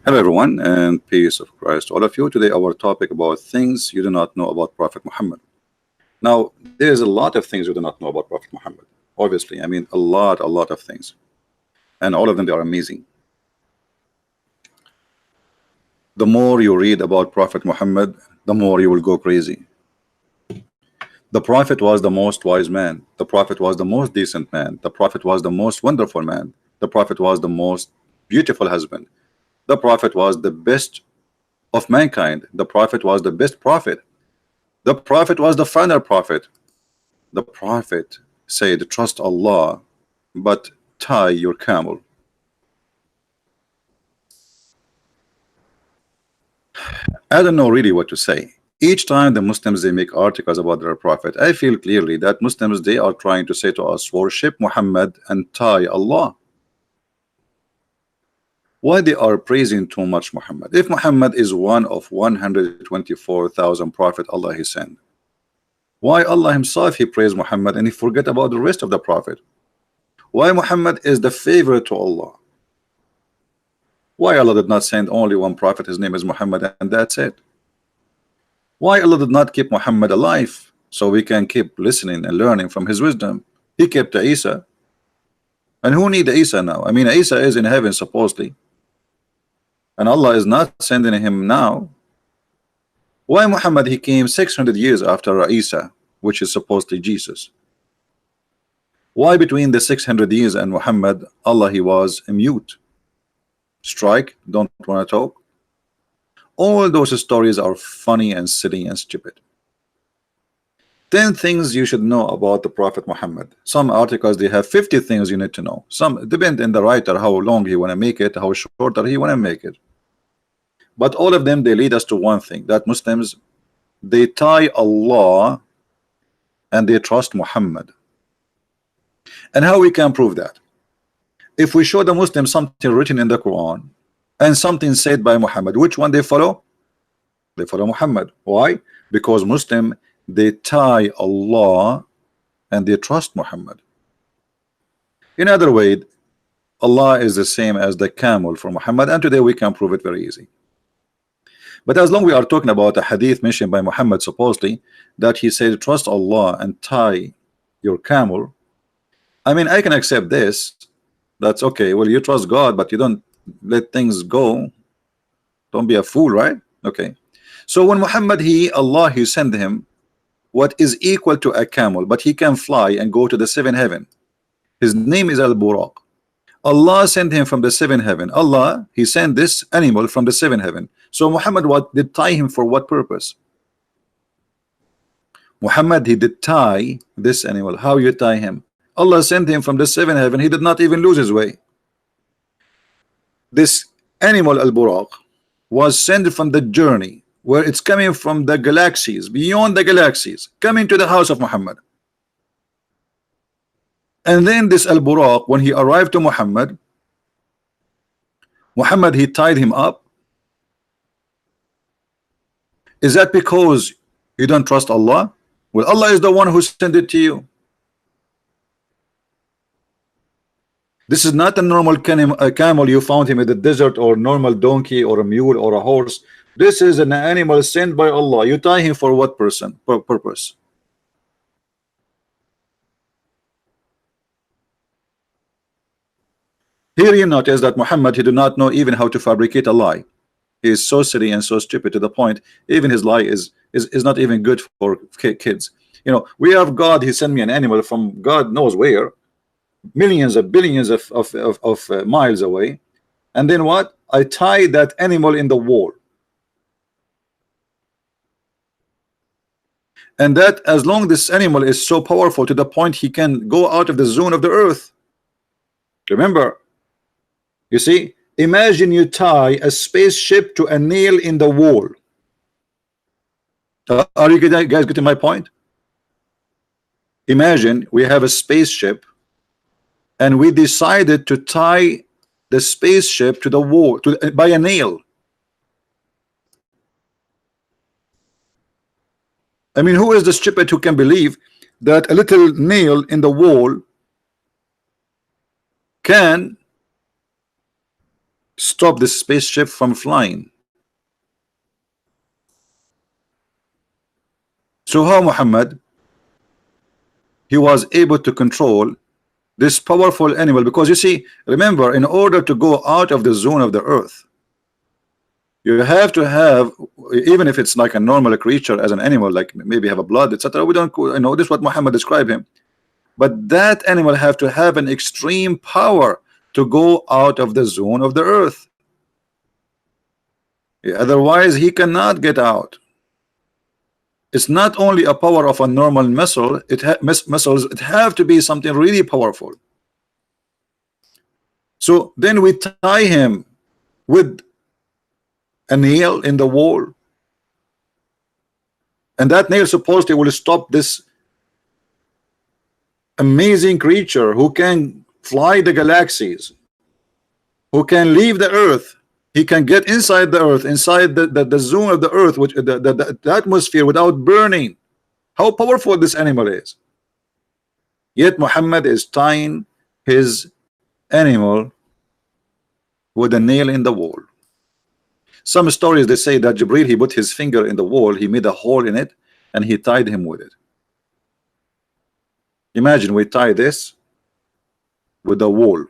Hello everyone, and peace of Christ to all of you. Today our topic about things you do not know about Prophet Muhammad. Now there's a lot of things you do not know about Prophet Muhammad. Obviously, I mean a lot of things, and all of them they are amazing. The more you read about Prophet Muhammad, the more you will go crazy. The Prophet was the most wise man. The Prophet was the most decent man. The Prophet was the most wonderful man. The Prophet was the most beautiful husband. The Prophet was the best of mankind. The Prophet was the best prophet. The Prophet was the final prophet. The Prophet said, trust Allah, but tie your camel. I don't know really what to say. Each time the Muslims they make articles about their prophet, I feel clearly that Muslims they are trying to say to us, worship Muhammad and tie Allah. Why they are praising too much Muhammad? If Muhammad is one of 124,000 prophet Allah he sent, why Allah himself he praised Muhammad and he forget about the rest of the prophet? Why Muhammad is the favorite to Allah? Why Allah did not send only one prophet, his name is Muhammad, and that's it? Why Allah did not keep Muhammad alive so we can keep listening and learning from his wisdom? He kept Isa, and who need Isa now? I mean Isa is in heaven supposedly, and Allah is not sending him now. Why Muhammad he came 600 years after Isa, which is supposedly Jesus? Why between the 600 years and Muhammad Allah he was mute, strike, don't want to talk? All those stories are funny and silly and stupid. 10 things you should know about the Prophet Muhammad. Some articles they have 50 things you need to know. Some depend on the writer how long he want to make it, how shorter he want to make it. But all of them they lead us to one thing, that Muslims they tie Allah and they trust Muhammad. And how we can prove that? If we show the Muslims something written in the Quran and something said by Muhammad, which one they follow? They follow Muhammad. Why? Because Muslim they tie Allah and they trust Muhammad. In other way, Allah is the same as the camel for Muhammad, and today we can prove it very easy. But as long we are talking about a hadith mentioned by Muhammad supposedly that he said trust Allah and tie your camel, I mean I can accept this. That's okay. Well, you trust God, but you don't let things go. Don't be a fool, right? Okay. So when Muhammad Allah he sent him what is equal to a camel, but he can fly and go to the 7th heaven. His name is Al-Buraq. Allah sent him from the 7th heaven. Allah he sent this animal from the 7th heaven. So Muhammad what did tie him for what purpose? Muhammad he did tie this animal. How you tie him? Allah sent him from the 7th heaven. He did not even lose his way. This animal Al-Buraq was sent from the journey where it's coming from the galaxies, beyond the galaxies, coming to the house of Muhammad. And then this Al-Buraq, when he arrived to Muhammad, Muhammad he tied him up. Is that because you don't trust Allah? Well, Allah is the one who sent it to you. This is not a normal camel you found him in the desert, or normal donkey or a mule or a horse. This is an animal sent by Allah. You tie him for what purpose? Here you notice that Muhammad he do not know even how to fabricate a lie. He is so silly and so stupid to the point even his lie is not even good for kids. You know, we have God, he sent me an animal from God knows where, millions of billions of miles away, and then what? I tie that animal in the wall, and that as long this animal is so powerful to the point he can go out of the zone of the earth. Remember, you see, imagine you tie a spaceship to a nail in the wall. Are you guys getting my point? Imagine we have a spaceship and we decided to tie the spaceship to the wall by a nail. I mean, who is the stupid who can believe that a little nail in the wall can stop this spaceship from flying. So how Muhammad, he was able to control this powerful animal? Because you see, remember, in order to go out of the zone of the earth, you have to have, even if it's like a normal creature as an animal, like maybe have a blood, etc. We don't, you know, this is what Muhammad described him. But that animal have to have an extreme power to go out of the zone of the earth. Otherwise, he cannot get out. It's not only a power of a normal muscle, muscles, it have to be something really powerful. So then we tie him with a nail in the wall, and that nail supposedly will stop this amazing creature who can fly the galaxies, who can leave the earth. He can get inside the earth, inside the zone of the earth, which the atmosphere, without burning. How powerful this animal is. Yet Muhammad is tying his animal with a nail in the wall. Some stories, they say that Jibril, he put his finger in the wall, he made a hole in it, and he tied him with it. Imagine we tie this with a wall.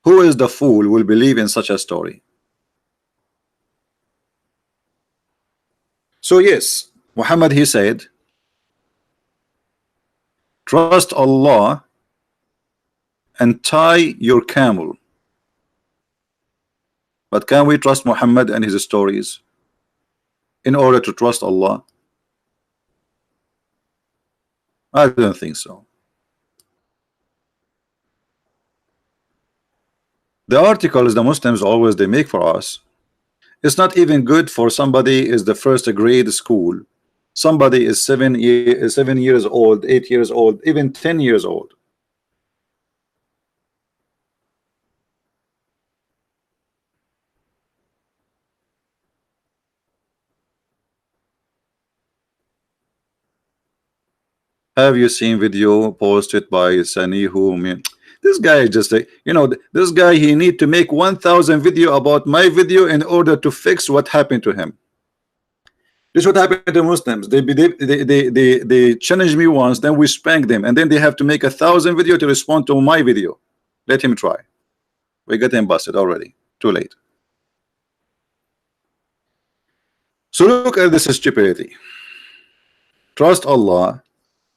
Who is the fool will believe in such a story? So yes, Muhammad, he said, trust Allah and tie your camel. But can we trust Muhammad and his stories in order to trust Allah? I don't think so. The articles the Muslims always they make for us, it's not even good for somebody is the first grade school. Somebody is 7 years old, 8 years old, even 10 years old. Have you seen video posted by Sanihu? I mean, this guy is just a, you know, this guy, he need to make 1,000 video about my video in order to fix what happened to him. This is what happened to Muslims. They challenge me once, then we spank them, and then they have to make 1,000 video to respond to my video. Let him try. We got him busted already. Too late. So look at this stupidity. Trust Allah,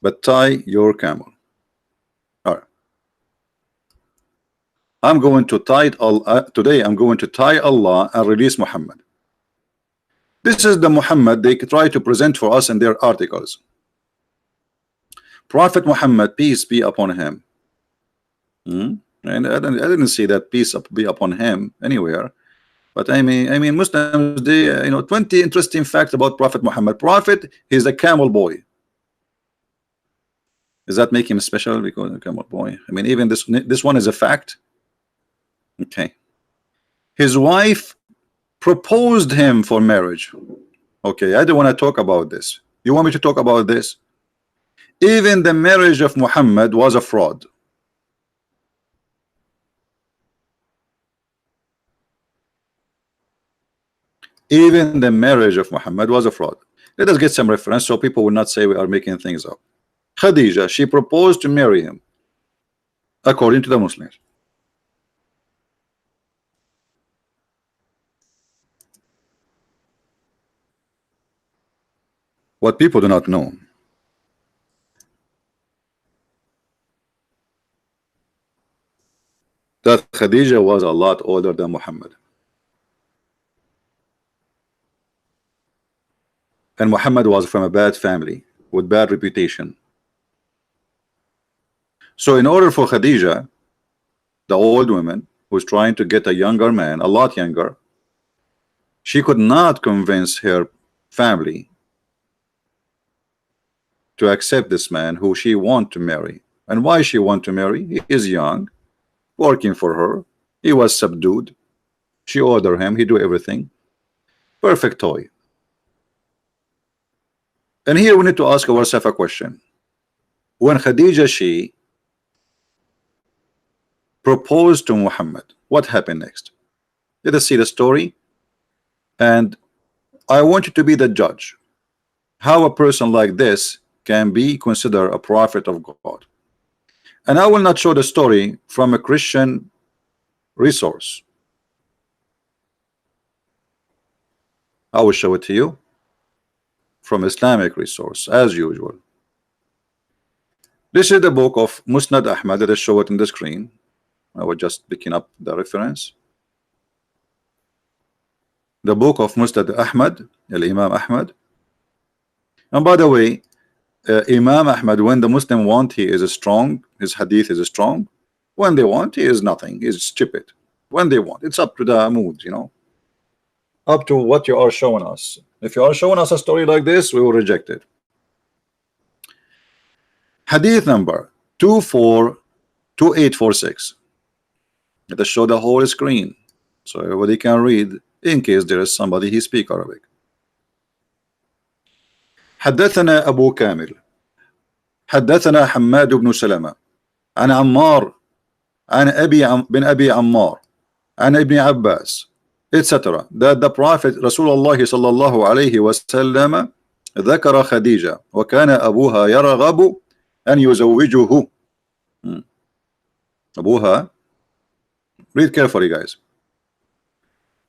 but tie your camel. All right. I'm going to tie Allah today. I'm going to tie Allah and release Muhammad. This is the Muhammad they try to present for us in their articles. Prophet Muhammad, peace be upon him. And I didn't see that peace be upon him anywhere. But I mean, Muslims, they, you know, 20 interesting facts about Prophet Muhammad. Prophet, he's a camel boy. Does that make him special because a camel boy? I mean, even this one is a fact. Okay. His wife proposed him for marriage. Okay, I don't want to talk about this. You want me to talk about this? Even the marriage of Muhammad was a fraud. Even the marriage of Muhammad was a fraud. Let us get some reference so people will not say we are making things up. Khadija, she proposed to marry him according to the Muslims. What people do not know, that Khadija was a lot older than Muhammad. And Muhammad was from a bad family with bad reputation. So in order for Khadija, the old woman who's trying to get a younger man, a lot younger, she could not convince her family to accept this man who she want to marry. And why she want to marry? He is young, working for her. He was subdued. She ordered him. He do everything. Perfect toy. And here we need to ask ourselves a question. When Khadija, she proposed to Muhammad, What happened next? Let us see the story, and I want you to be the judge. How a person like this can be considered a prophet of God. And I will not show the story from a Christian resource. I will show it to you from Islamic resource, as usual. This is the book of Musnad Ahmad. Let us show it in the screen. I was just picking up the reference. The book of Musnad Ahmad, Imam Ahmad. And by the way, Imam Ahmad, when the Muslim want, he is strong. His hadith is strong. When they want, he is nothing. He's stupid. When they want, it's up to the mood, you know, up to what you are showing us. If you are showing us a story like this, we will reject it. Hadith number 242846. Let us show the whole screen so everybody can read, in case there is somebody who speaks Arabic. حدثنا أبو كامل حدثنا حماد بن سلمة عن عمار عن بن أبي عمار عن ابن عباس etc. that the Prophet رسول الله صلى الله عليه وسلم ذكر خديجة وكان أبوها يرغب أن يزوجه. أبوها, read carefully guys.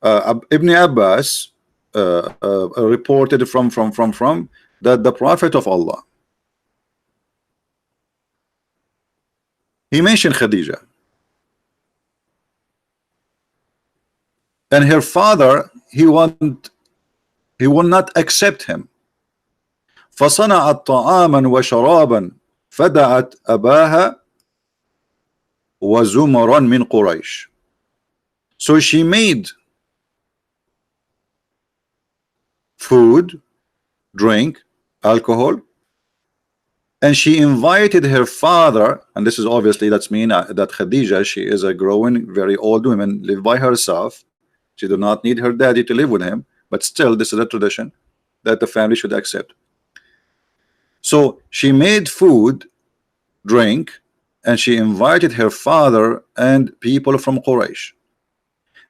Ibn Abbas reported from that the Prophet of Allah, he mentioned Khadija, and her father, he will not accept him. فصنعت طعاما وشرابا فدعت أباها وزمرا من قريش. So she made food, drink, alcohol, and she invited her father, and this is obviously, that's mean that Khadija, she is a growing, very old woman, live by herself. She do not need her daddy to live with him, but still this is a tradition that the family should accept. So she made food, drink, and she invited her father and people from Quraysh.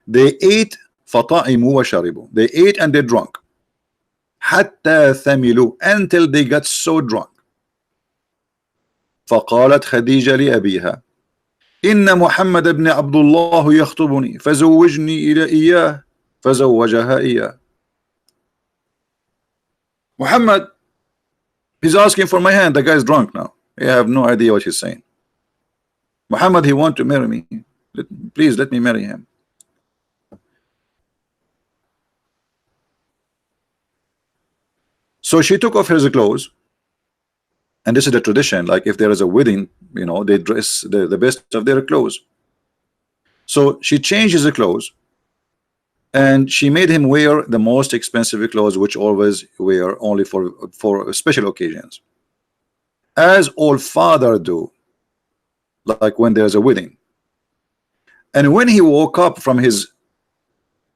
They ate فطعموا وشربوا. They ate and they drank. حتى ثملوا, until they got so drunk. فقالت خديجة لأبيها إن محمد بن عبد الله يخطبني فزوجني إلى إياه فزوجها إياه. Muhammad, he's asking for my hand. The guy's drunk now. I have no idea what he's saying. Muhammad, he want to marry me. Please let me marry him. So she took off her clothes, and this is the tradition. Like if there is a wedding, you know, they dress the best of their clothes. So she changes the clothes, and she made him wear the most expensive clothes, which always wear only for special occasions, as all father do, like when there's a wedding. And when he woke up from his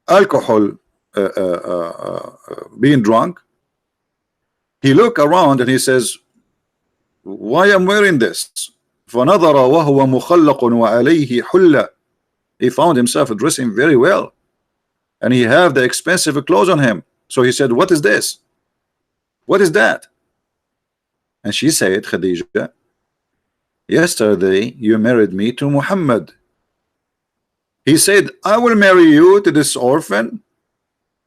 alcohol being drunk, he looked around and he says, why am I wearing this? فنظر وهو مخلق وعليه حلة. He found himself dressing very well, and he have the expensive clothes on him. So he said, what is this? What is that? And she said, Khadija, yesterday you married me to Muhammad. He said, I will marry you to this orphan.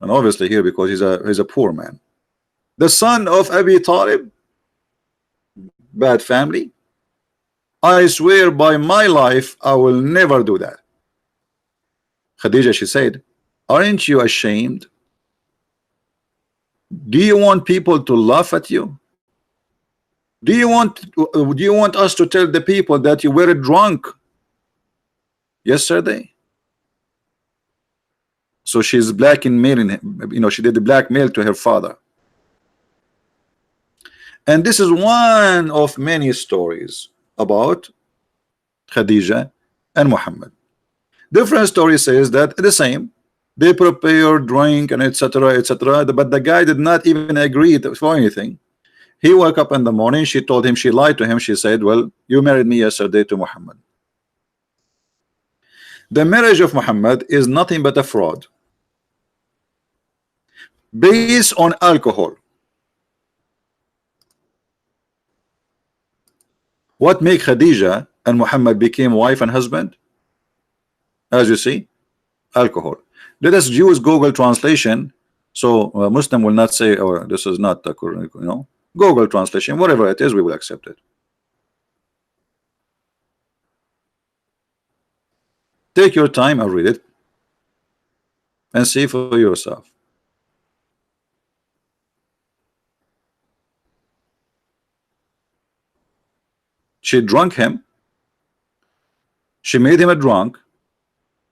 And obviously here, because he's a poor man, the son of Abi Talib, bad family. I swear by my life I will never do that. Khadija, she said, aren't you ashamed? Do you want people to laugh at you? Do you want us to tell the people that you were drunk yesterday? So she's blackmailing him, you know, she did the blackmail to her father. And this is one of many stories about Khadija and Muhammad. Different story says that the same, they prepared drink and etc., but the guy did not even agree for anything. He woke up in the morning, she told him, she lied to him, she said, well, you married me yesterday to Muhammad. The marriage of Muhammad is nothing but a fraud based on alcohol. What made Khadija and Muhammad became wife and husband? As you see, alcohol. Let us use Google translation, so Muslim will not say, "Oh, this is not the correct." Google translation, whatever it is, we will accept it. Take your time and read it, and see for yourself. She drunk him. She made him a drunk,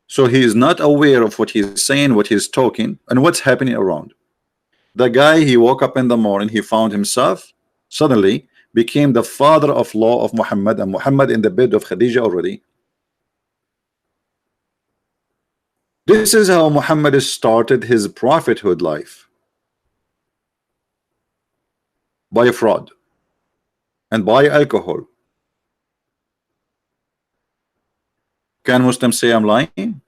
so he is not aware of what he's saying, what he's talking, and what's happening around. The guy, he woke up in the morning, he found himself suddenly became the father-in-law of Muhammad, and Muhammad in the bed of Khadija already. This is how Muhammad started his prophethood life, by fraud and by alcohol. Can Muslims say I'm lying?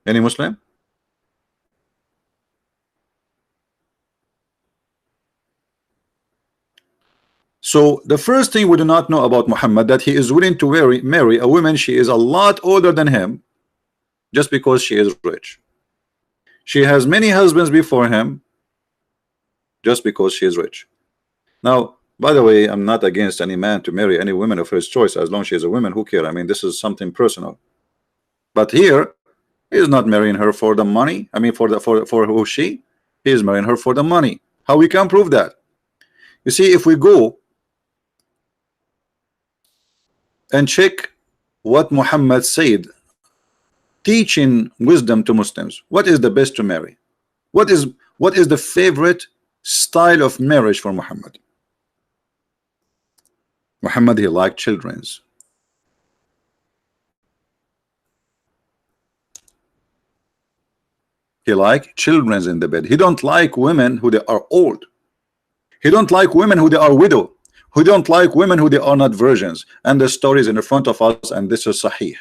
Any Muslim? So the first thing we do not know about Muhammad, that he is willing to marry a woman she is a lot older than him just because she is rich. She has many husbands before him just because she is rich. Now, by the way, I'm not against any man to marry any woman of his choice as long as she is a woman. Who cares? I mean, this is something personal. But here, he is not marrying her for the money. I mean, for who she? He is marrying her for the money. How we can prove that? You see, if we go and check what Muhammad said, teaching wisdom to Muslims, what is the best to marry? What is the favorite style of marriage for Muhammad? Muhammad, he liked children's. He liked children's in the bed. He don't like women who they are old. He don't like women who they are widow. Who don't like women who they are not virgins. And the story is in front of us, and this is sahih.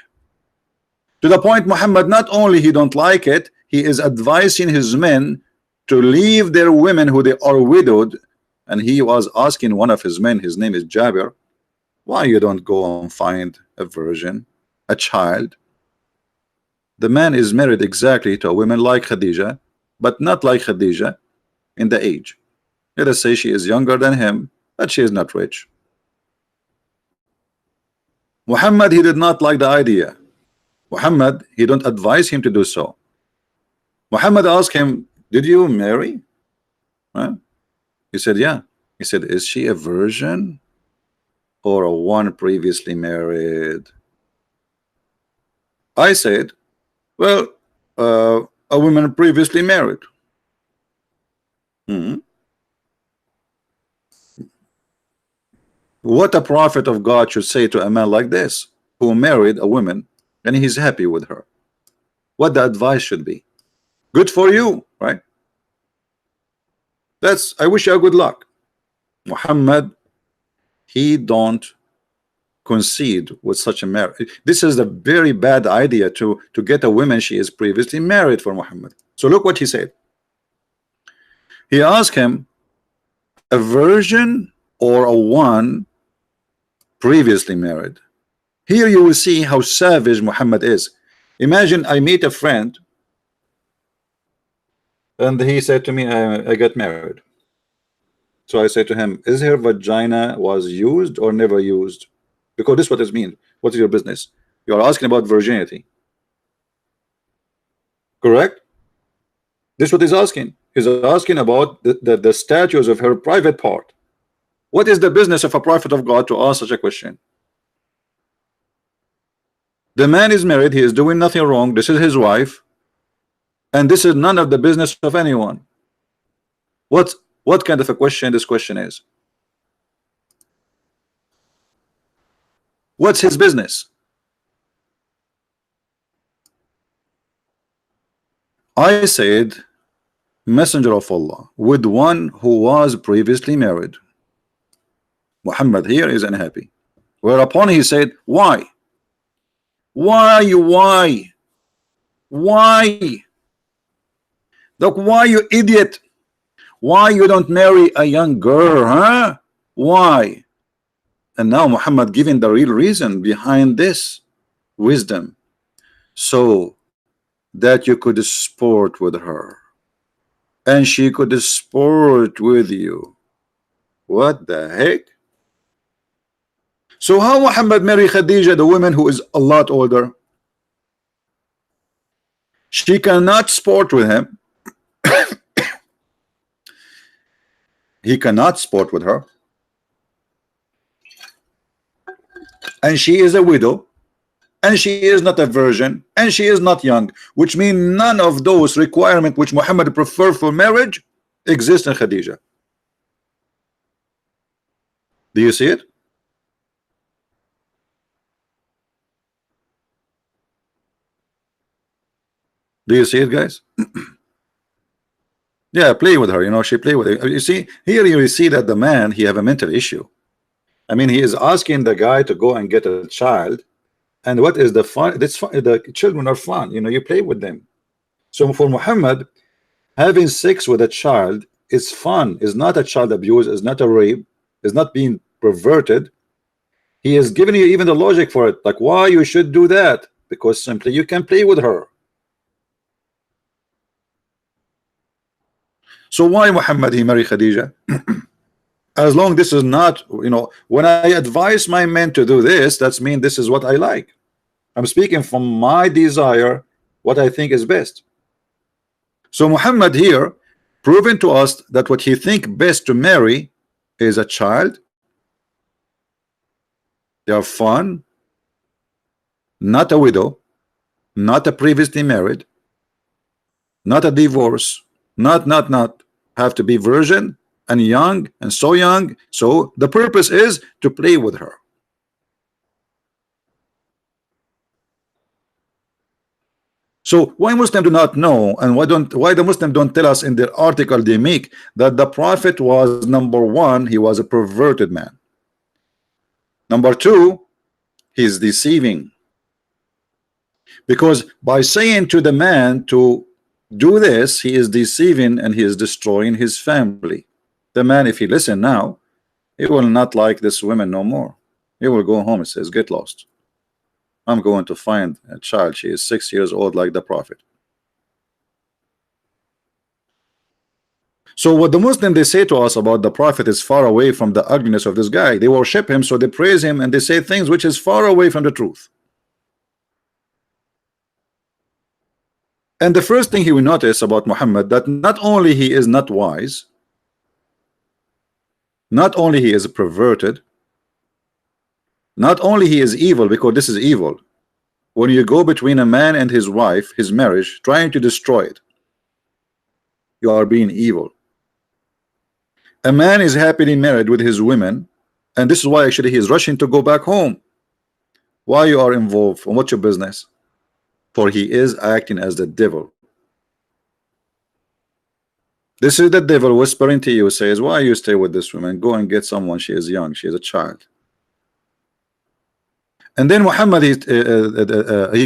To the point, Muhammad not only he don't like it, he is advising his men to leave their women who they are widowed. And he was asking one of his men, his name is Jabir, why you don't go and find a virgin, a child? The man is married exactly to a woman like Khadija, but not like Khadija in the age. Let us say she is younger than him, but she is not rich. Muhammad, he did not like the idea. Muhammad, he don't advise him to do so. Muhammad asked him, did you marry? Huh? He said, yeah. He said, is she a virgin or a one previously married? I said, well, a woman previously married. What a prophet of God should say to a man like this, who married a woman and he's happy with her? What the advice should be? Good for you, right? I wish you good luck. Muhammad, he don't concede with such a marriage. This is a very bad idea to get a woman she is previously married for Muhammad. So look what he said. He asked him, a virgin or a one previously married? Here you will see how savage Muhammad is. Imagine I meet a friend and he said to me, I got married. So I said to him, is her vagina was used or never used? Because this is what it means. What is your business? You are asking about virginity. Correct? This is what he's asking. He's asking about the status of her private part. What is the business of a prophet of God to ask such a question? The man is married, he is doing nothing wrong, this is his wife, and this is none of the business of anyone. What kind of a question this question is? What's his business? I said messenger of Allah with one who was previously married. Muhammad here is unhappy, whereupon he said, why? Why? Look, why, you idiot? Why you don't marry a young girl, huh? Why? And now Muhammad giving the real reason behind this wisdom, so that you could sport with her and she could sport with you. What the heck? So how Muhammad marry Khadija, the woman who is a lot older? She cannot sport with him. He cannot sport with her, and she is a widow, and she is not a virgin, and she is not young, which means none of those requirements which Muhammad preferred for marriage exist in Khadija. Do you see it? Do you see it, guys? Yeah, play with her. You know, she play with it. You see here, you see that the man, he have a mental issue. I mean, he is asking the guy to go and get a child, and what is the fun? That's fun. The children are fun. You know, you play with them. So for Muhammad, having sex with a child is fun. Is not a child abuse. Is not a rape. Is not being perverted. He is giving you even the logic for it, like why you should do that, because simply you can play with her. So why Muhammad he marry Khadija? As long this is not, you know, when I advise my men to do this, that's mean this is what I like. I'm speaking from my desire, what I think is best. So Muhammad here proving to us that what he think best to marry is a child. They are fun, not a widow, not a previously married, not a divorce, not have to be virgin and young and so young. So the purpose is to play with her. So why Muslims do not know, and why the Muslims don't tell us in their article they make that the Prophet was, number one, he was a perverted man. Number two, he's deceiving, because by saying to the man to do this, he is deceiving and he is destroying his family. The man, if he listen now, he will not like this woman no more. He will go home and says, get lost. I'm going to find a child. She is 6 years old like the Prophet. So what the Muslim they say to us about the Prophet is far away from the ugliness of this guy. They worship him, so they praise him, and they say things which is far away from the truth. And the first thing he will notice about Muhammad, that not only he is not wise, not only he is perverted, not only he is evil, because this is evil. When you go between a man and his wife, his marriage, trying to destroy it, you are being evil. A man is happily married with his women, and this is why actually he is rushing to go back home. Why you are involved, and what's your business? For he is acting as the devil. This is the devil whispering to you, says, why you stay with this woman? Go and get someone. She is young, she is a child. And then Muhammad, he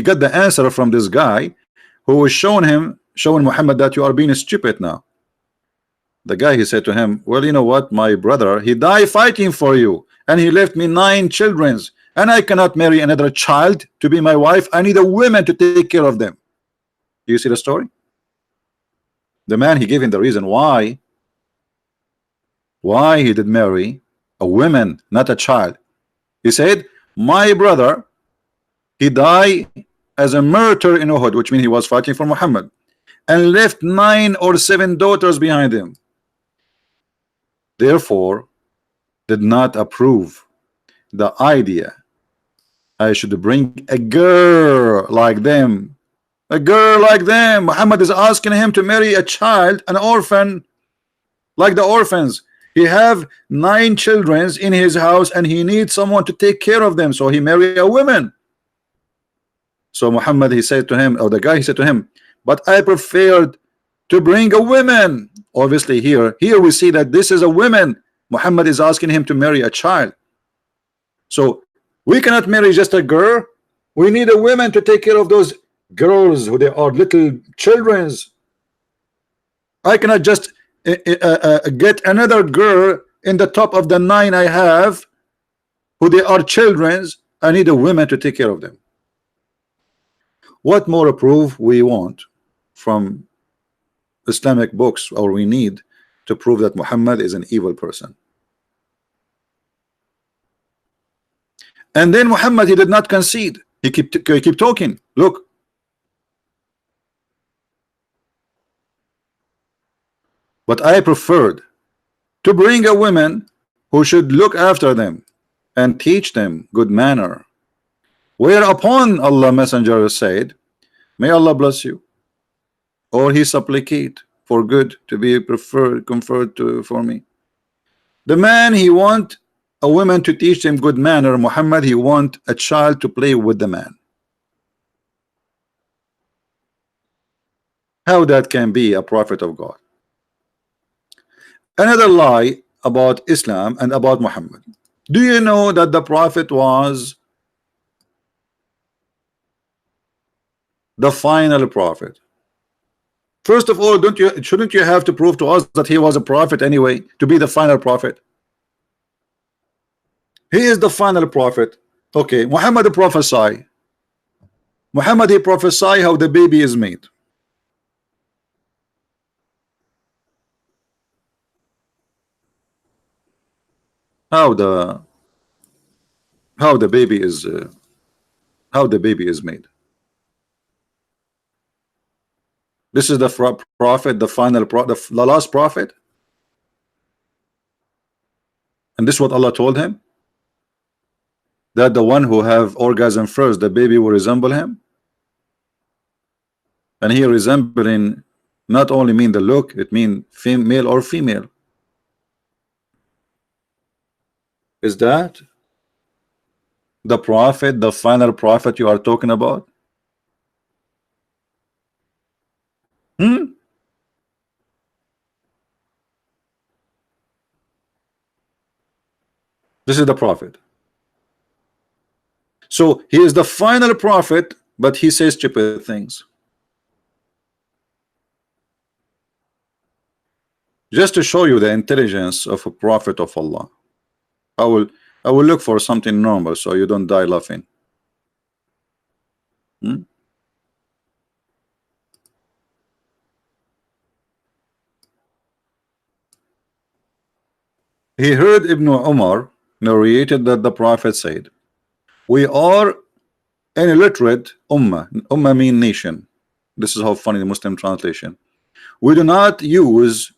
got the answer from this guy who was showing Muhammad that you are being stupid now. The guy, he said to him, well, you know what, my brother, he died fighting for you, and he left me 9 children, and I cannot marry another child to be my wife. I need a woman to take care of them. Do you see the story? The man, he gave him the reason why he did marry a woman, not a child. He said, my brother, he died as a martyr in Uhud, which means he was fighting for Muhammad, and left 9 or 7 daughters behind him. Therefore, did not approve the idea I should bring a girl like them. A girl like them. Muhammad is asking him to marry a child, an orphan, like the orphans. He have 9 children in his house, and he needs someone to take care of them, so he marry a woman. So Muhammad, he said to him, or the guy, he said to him, but I preferred to bring a woman. Obviously here we see that this is a woman. Muhammad is asking him to marry a child. So we cannot marry just a girl. We need a woman to take care of those girls who they are little children's. I cannot just get another girl in the top of the 9 I have who they are children's. I need a woman to take care of them. What more proof we want from Islamic books, or we need to prove that Muhammad is an evil person? And then Muhammad, he did not concede. He keep talking. Look, but I preferred to bring a woman who should look after them and teach them good manner. Whereupon Allah Messenger said, may Allah bless you. Or he supplicate for good to be preferred, conferred to for me. The man, he want a woman to teach him good manner. Muhammad, he want a child to play with the man. How that can be a prophet of God? Another lie about Islam and about Muhammad. Do you know that the prophet was the final prophet? First of all, shouldn't you have to prove to us that he was a prophet anyway, to be the final prophet? He is the final prophet. Okay, Muhammad prophesy. Muhammad, he prophesy how the baby is made. How the baby is made. This is the prophet, the final prophet, the last prophet, and this is what Allah told him, that the one who have orgasm first, the baby will resemble him. And here resembling not only mean the look, it mean male or female. Is that the prophet, the final prophet you are talking about? This is the prophet. So he is the final prophet, but he says stupid things. Just to show you the intelligence of a prophet of Allah. I will look for something normal so you don't die laughing. He heard Ibn Umar narrated that the prophet said, we are an illiterate ummah. Ummah mean nation. This is how funny the Muslim translation. We do not use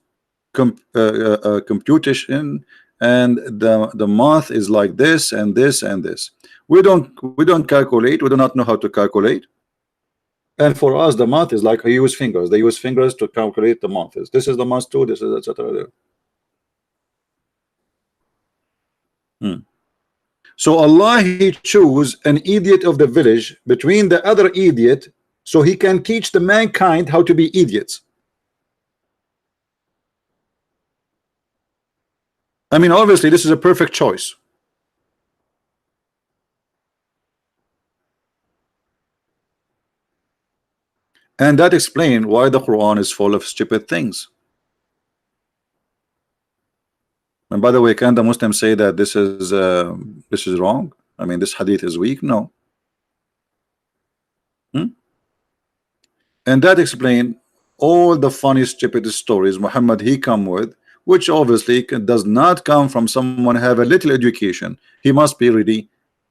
computation, and the math is like this and this and this. We don't calculate. We do not know how to calculate. And for us, the math is like I use fingers. They use fingers to calculate the math. This is the math too. This is etc. So Allah, he chose an idiot of the village between the other idiot, so he can teach the mankind how to be idiots. I mean, obviously this is a perfect choice. And that explains why the Quran is full of stupid things. And by the way, can the Muslims say that this is wrong? I mean, this hadith is weak? No. And that explains all the funny stupid stories Muhammad he come with, which obviously does not come from someone have a little education. He must be really,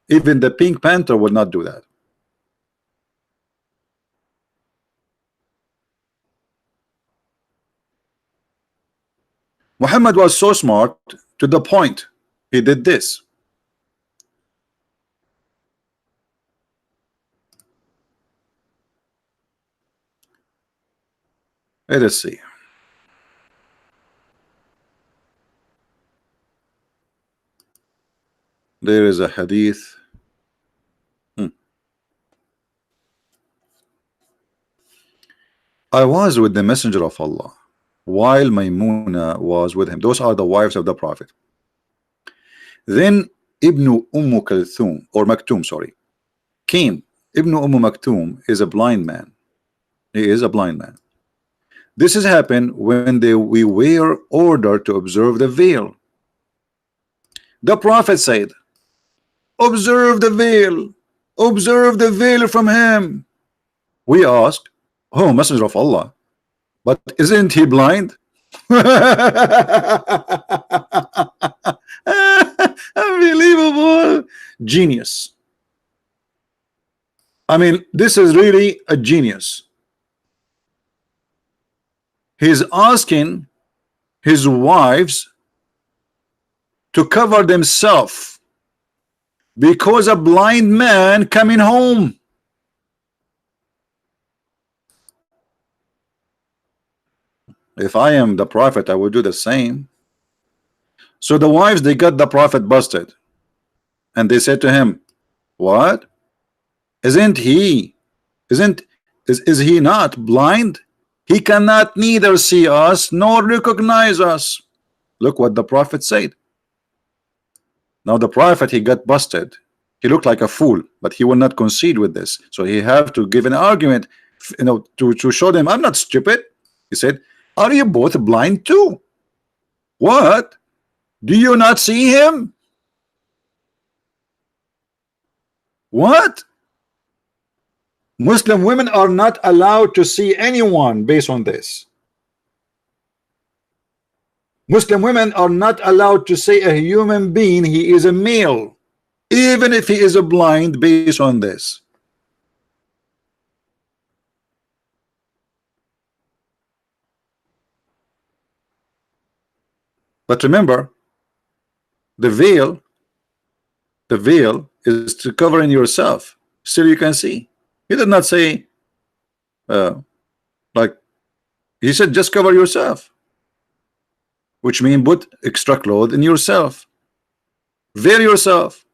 even the Pink Panther will not do that. Muhammad was so smart to the point he did this. Let us see. There is a hadith. I was with the messenger of Allah while Maymuna was with him. Those are the wives of the Prophet. Then Ibn Kulthum, or Maktoum, sorry, came. Ibn Maktoum is a blind man. He is a blind man. This has happened when we were ordered to observe the veil. The Prophet said, observe the veil from him. We asked, oh, messenger of Allah, but isn't he blind? Unbelievable. Genius. I mean, this is really a genius. He's asking his wives to cover themselves because a blind man coming home. If I am the Prophet, I would do the same. So the wives, they got the Prophet busted, and they said to him, what? Is he not blind? He cannot neither see us nor recognize us. Look what the Prophet said. Now the Prophet, he got busted. He looked like a fool, but he will not concede with this. So he have to give an argument, you know, to show them I'm not stupid. He said, are you both blind too? What? Do you not see him? What? Muslim women are not allowed to see anyone based on this. Muslim women are not allowed to say a human being he is a male, even if he is a blind, based on this. But remember, the veil is to covering yourself. Still you can see. He did not say like he said just cover yourself, which means put extra clothes in yourself, veil yourself.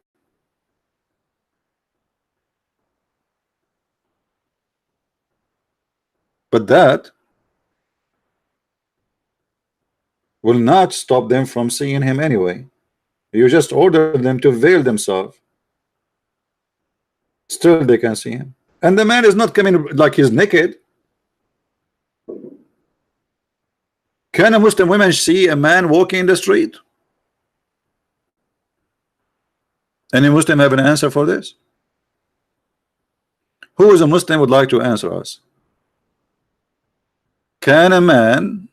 But that will not stop them from seeing him anyway. You just order them to veil themselves. Still they can see him. And the man is not coming like he's naked. Can a Muslim woman see a man walking in the street? Any Muslim have an answer for this? Who is a Muslim would like to answer us? Can a man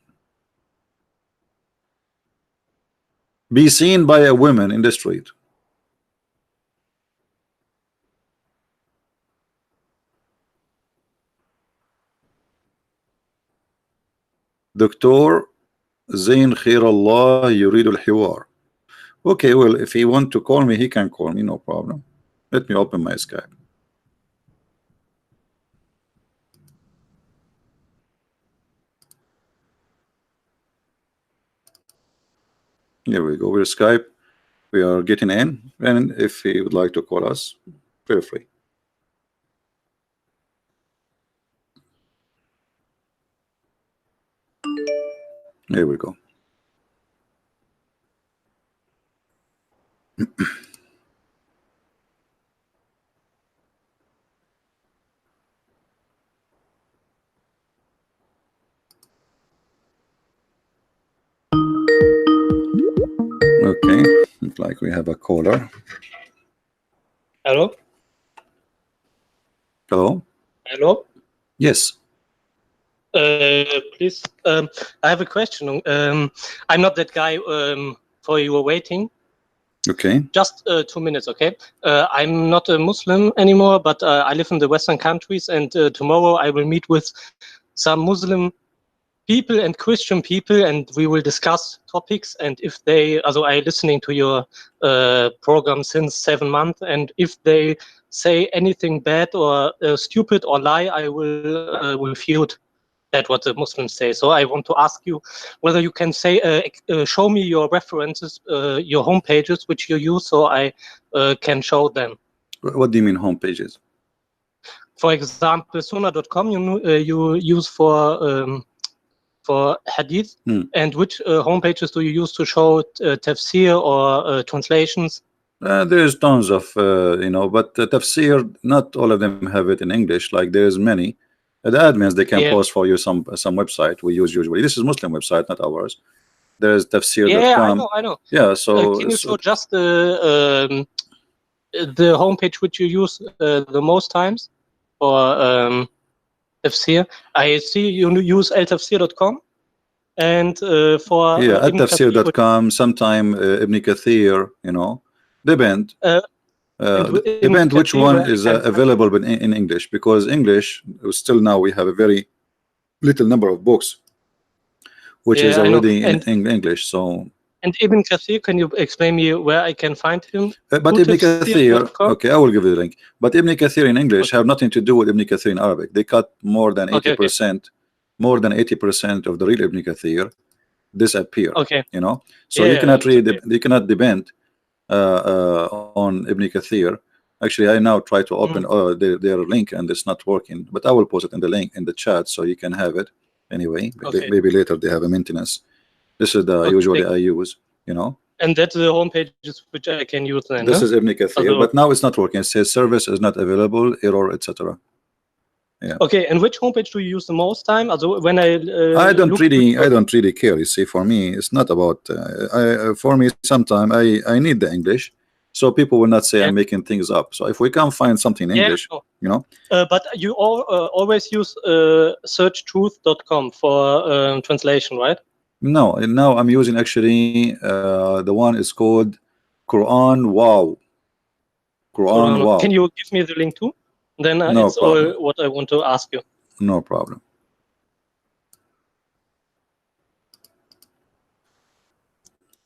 be seen by a woman in the street? Dr. Zain Khairallah Yurid al-Hiwar. Okay, well, if he want to call me, he can call me, no problem. Let me open my Skype. Here we go. We're Skype. We are getting in, and if he would like to call us, feel free. Here we go. Okay, looks like we have a caller. Hello? Hello? Hello? Yes. Please, I have a question. I'm not that guy for you were waiting. Okay. Just 2 minutes, okay? I'm not a Muslim anymore, but I live in the Western countries, and tomorrow I will meet with some Muslim people and Christian people, and we will discuss topics. And if they, also I listening to your program since 7 months, and if they say anything bad or stupid or lie, I will refute that what the Muslims say. So I want to ask you whether you can say, show me your references, your home pages which you use, so I can show them. What do you mean home pages? for example, Sunnah.com you use for hadith, and which homepages do you use to show tafsir or translations? There's tons of but tafsir, not all of them have it in English. Like there's many. The admins, they can post for you some website we use usually. This is Muslim website, not ours. There's tafsir.com. Yeah, I know. Yeah, so can you show just the homepage which you use the most times for tafsir? I see you use altafsir.com, and for at Ibn Kathir, tafsir.com, sometime Ibn Kathir, depend. Depend which one is available in English, because English still now we have a very little number of books which is already in English. So, and Ibn Kathir, can you explain me where I can find him? But Ibn Kathir, okay, I will give you the link. But Ibn Kathir in English have nothing to do with Ibn Kathir in Arabic. They cut more than 80%, more than 80% of the real Ibn Kathir disappear. Okay, so you cannot read, you cannot depend on Ibn Kathir. Actually, I now try to open their link and it's not working, but I will post it in the link in the chat so you can have it anyway. Maybe later they have a maintenance. This is the usually I use, and that's the homepage which I can use then. This is Ibn Kathir, but now it's not working. It says service is not available, error, etc. Yeah. Okay, and which homepage do you use the most time? Also, when I don't really care. You see, for me, it's not about. For me, sometimes I need the English, so people will not say I'm making things up. So if we can find something in English, But you always use searchtruth.com for translation, right? No, now I'm using actually the one is called Quran Wow. Quran Wow. Can you give me the link too? Then no it's problem. all what I want to ask you. No problem.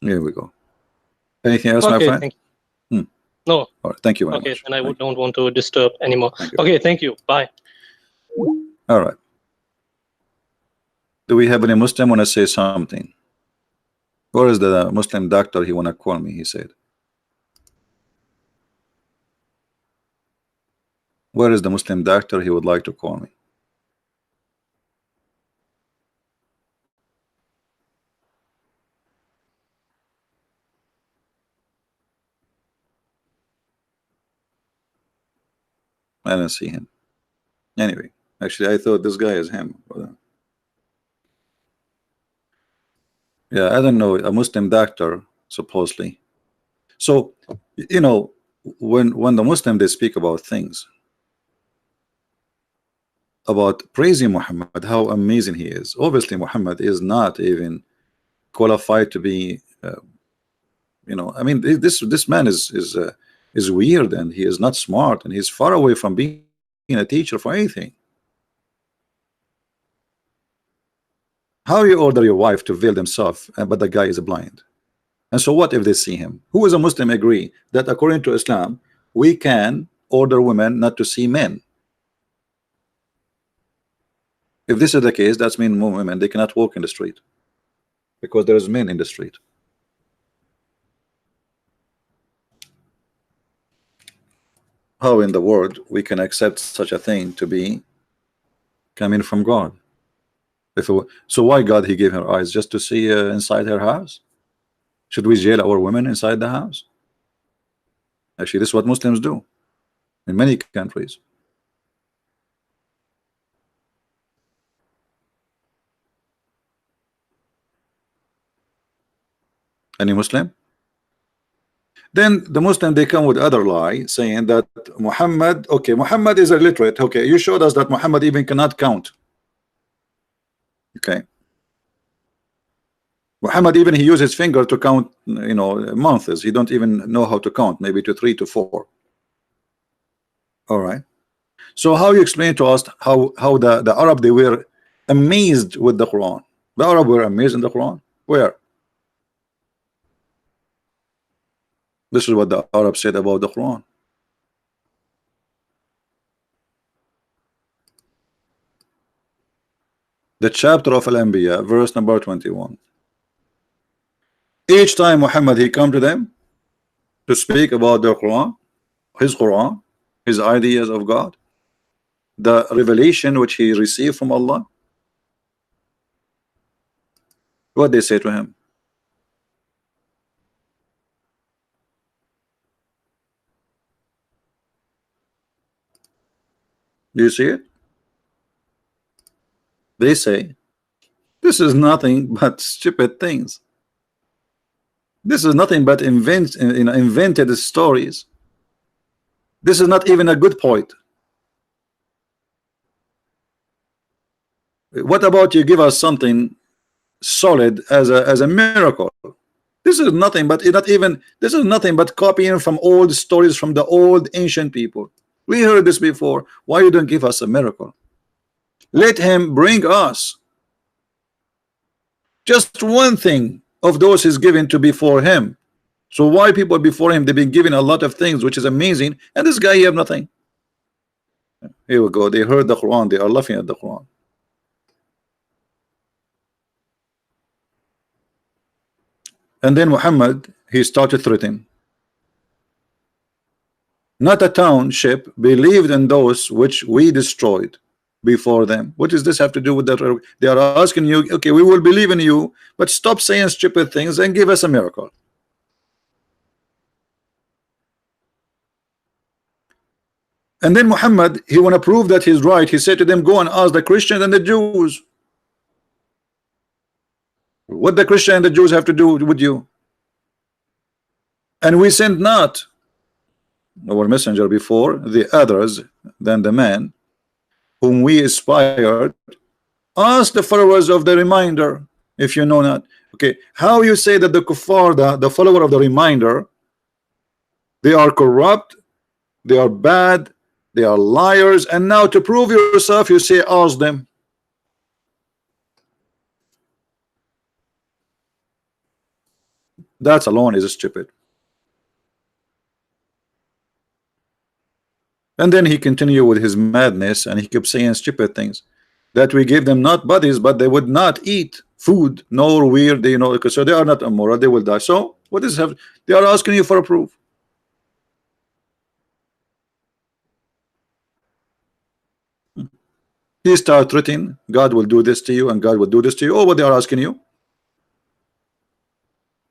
Here we go. Anything else, my friend? Thank you. No. All right, thank you very much. Okay, then I don't want to disturb anymore. Okay, thank you. Bye. All right. Do we have any Muslim want to say something? Where is the Muslim doctor? He want to call me, he said. Where is the Muslim doctor? He would like to call me. I don't see him. Anyway, actually, I thought this guy is him. Yeah, I don't know, a Muslim doctor, supposedly. So, when the Muslim, they speak about things, about praising Muhammad, how amazing he is. Obviously, Muhammad is not even qualified to be, I mean, this man is weird, and he is not smart, and he's far away from being a teacher for anything. How you order your wife to veil themselves, but the guy is blind? And so what if they see him? Who is a Muslim agree that according to Islam we can order women not to see men? If this is the case, that's mean women, they cannot walk in the street because there is men in the street. How in the world we can accept such a thing to be coming from God? So why God he gave her eyes? Just to see inside her house? Should we jail our women inside the house? Actually, this is what Muslims do in many countries. Any Muslim? Then the Muslim, they come with other lie, saying that Muhammad, okay, Muhammad is illiterate. Okay, you showed us that Muhammad even cannot count. Okay, Muhammad even he uses his finger to count, months. He don't even know how to count, maybe to 3 to 4. All right. So how you explain to us how the Arab, they were amazed with the Quran? The Arab were amazed in the Quran. Where? This is what the Arab said about the Quran. The chapter of Al-Anbiya, verse number 21. Each time Muhammad he come to them to speak about the Quran, his ideas of God, the revelation which he received from Allah? What they say to him? Do you see it? They say, this is nothing but stupid things. This is nothing but invented stories. This is not even a good point. What about you give us something solid as a miracle? This is nothing but this is nothing but copying from old stories from the old ancient people. We heard this before. Why you don't give us a miracle? Let him bring us just one thing of those is given to before him. So why people before him, they've been given a lot of things which is amazing, and this guy, he have nothing. Here we go. They heard the Quran. They are laughing at the Quran. And then Muhammad, he started threatening. Not a township believed in those which we destroyed before them. What does this have to do with that? They are asking you, okay, we will believe in you, but stop saying stupid things and give us a miracle. And then Muhammad, he want to prove that he's right. He said to them, go and ask the Christians and the Jews. What the Christians and the Jews have to do with you? And we sent not our messenger before the others than the man whom we inspired. Ask the followers of the reminder if you know not. Okay, how you say that the kuffar, the follower of the reminder, they are corrupt, they are bad, they are liars, and now to prove yourself you say ask them. That alone is stupid. And then he continued with his madness, and he kept saying stupid things that we gave them not bodies, but they would not eat food, nor weird, you know, so they are not immoral, they will die. So what is have they are asking you for a proof? He started threatening God will do this to you and God will do this to you. Oh, what they are asking you,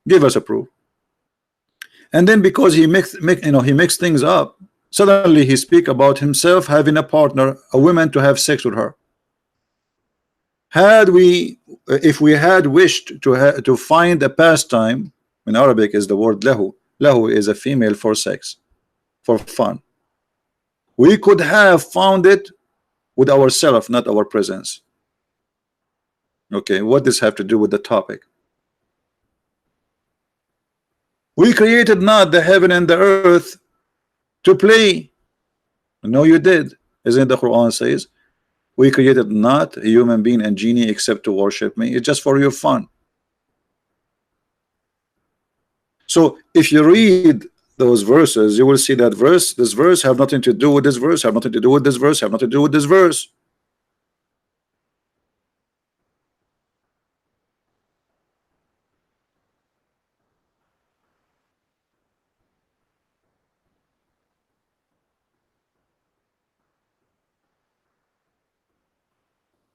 give us a proof. And then because he mixed things up, suddenly he speak about himself having a partner, a woman, to have sex with her. Had we, if we had wished to find a pastime, in Arabic is the word lahu. Lahu is a female for sex, for fun. We could have found it with ourselves, not our presence. Okay, what does have to do with the topic? We created not the heaven and the earth to play. No, you did. Isn't the Quran says, we created not a human being and genie except to worship me. It's just for your fun. So if you read those verses, you will see that this verse have nothing to do with this verse, have nothing to do with this verse, have nothing to do with this verse.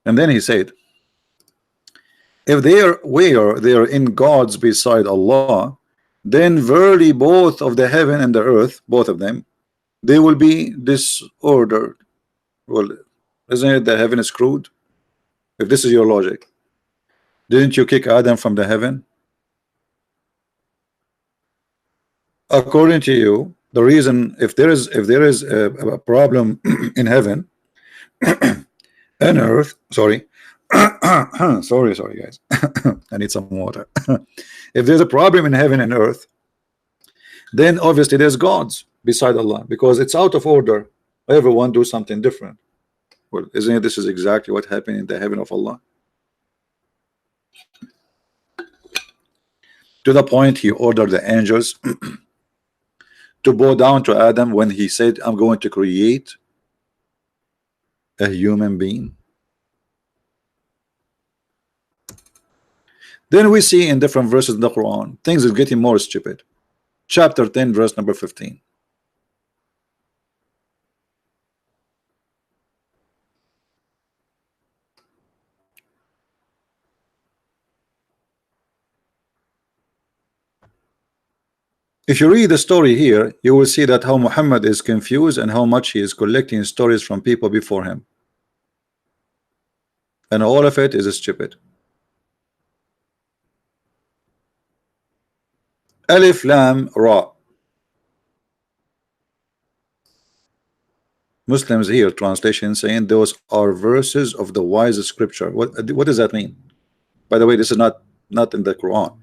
And then he said, if they are in gods beside Allah, then verily both of the heaven and the earth, both of them, they will be disordered. Well, isn't it that heaven is screwed? If this is your logic, didn't you kick Adam from the heaven? According to you, the reason, if there is a problem in heaven and earth, sorry, sorry guys, I need some water. If there's a problem in heaven and earth, then obviously there's gods beside Allah, because it's out of order. Everyone do something different. Well, isn't it this is exactly what happened in the heaven of Allah? To the point he ordered the angels to bow down to Adam when he said, I'm going to create a human being. Then we see in different verses in the Quran, things are getting more stupid. Chapter 10, verse number 15. If you read the story here, you will see that how Muhammad is confused and how much he is collecting stories from people before him, and all of it is stupid. Alif Lam Ra. Muslims here translation saying those are verses of the wise scripture. What does that mean? By the way, this is not in the Quran.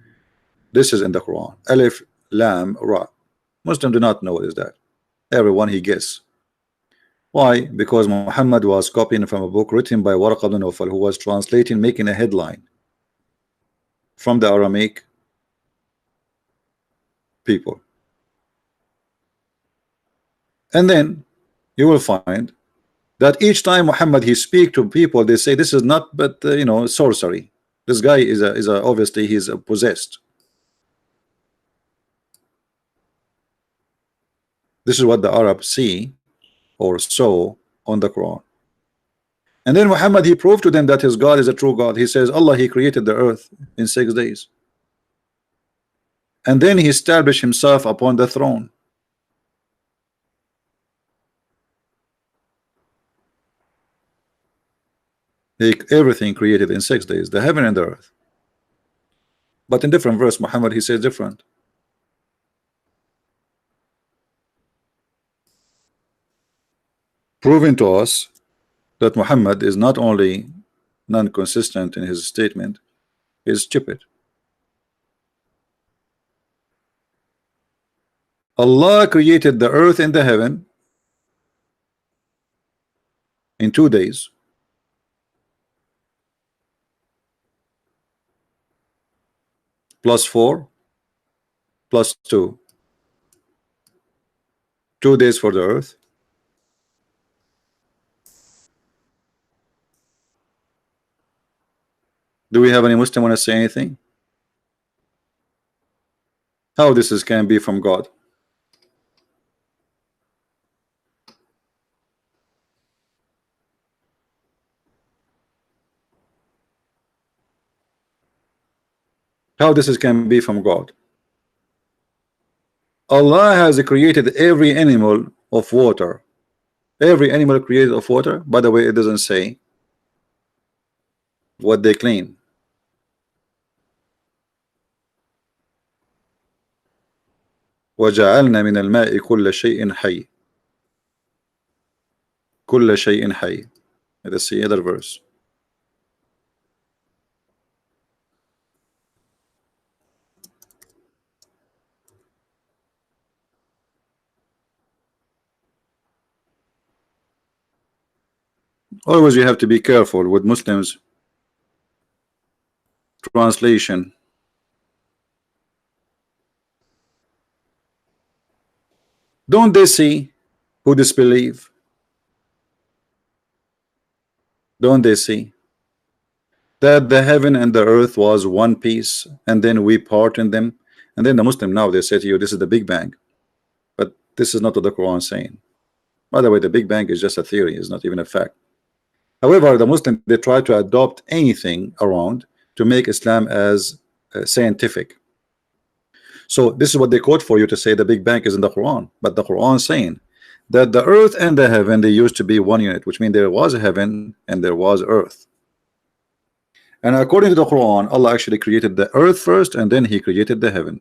This is in the Quran. Alif Lam Ra. Muslims do not know what is that. Everyone he guess. Why? Because Muhammad was copying from a book written by Waraq ibn Nawfal, who was translating, making a headline from the Aramaic people. And then you will find that each time Muhammad he speak to people, they say this is not but sorcery. This guy is obviously he's possessed. This is what the Arabs see or saw on the Quran. And then Muhammad he proved to them that his God is a true God. He says Allah he created the earth in 6 days, and then he established himself upon the throne. Everything created in 6 days, the heaven and the earth. But in different verse Muhammad he says different. Proving to us that Muhammad is not only non-consistent in his statement, he is stupid. Allah created the earth and the heaven in 2 days. Plus 4 plus 2. 2 days for the earth. Do we have any Muslim want to say anything? How this can be from God? How this can be from God? Allah has created every animal of water. Every animal created of water. By the way, it doesn't say what they claim. وجعلنا من الماء كل شيء حي. كل شيء حي. Let's see other verse. Always you have to be careful with Muslims translation. Don't they see who disbelieve? Don't they see that the heaven and the earth was one piece, and then we part in them? And then the Muslim now they say to you this is the Big Bang, but this is not what the Quran is saying. By the way, the Big Bang is just a theory, it's not even a fact. However, the Muslim they try to adopt anything around to make Islam as scientific. So this is what they quote for you to say the Big Bang is in the Quran, but the Quran is saying that the earth and the heaven they used to be one unit, which means there was a heaven and there was earth. And according to the Quran, Allah actually created the earth first, and then He created the heaven.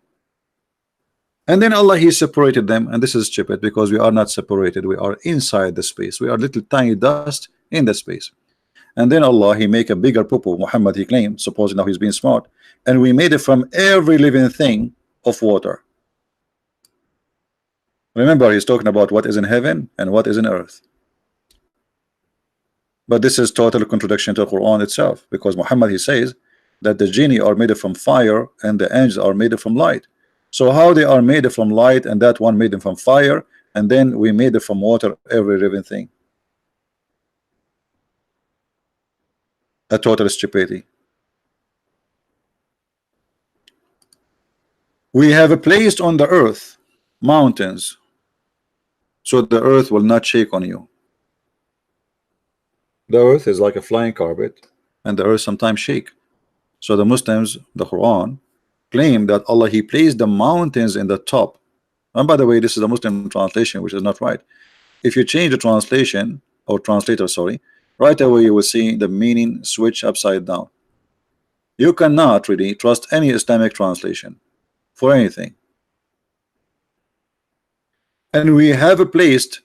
And then Allah He separated them, and this is stupid because we are not separated. We are inside the space. We are little tiny dust in the space. And then Allah He make a bigger poo-poo. Muhammad he claimed, supposing now he's being smart, and we made it from every living thing of water. Remember, he's talking about what is in heaven and what is in earth. But this is total contradiction to the Quran itself, because Muhammad he says that the genie are made from fire and the angels are made from light. So how they are made from light and that one made them from fire, and then we made it from water, every living thing? A total stupidity. We have placed on the earth mountains so the earth will not shake on you. The earth is like a flying carpet, and the earth sometimes shake. So the Muslims, the Quran, claim that Allah He placed the mountains in the top And by the way, this is a Muslim translation, which is not right. If you change the translation or translator, sorry, right away you will see the meaning switch upside down. You cannot really trust any Islamic translation for anything. And we have placed,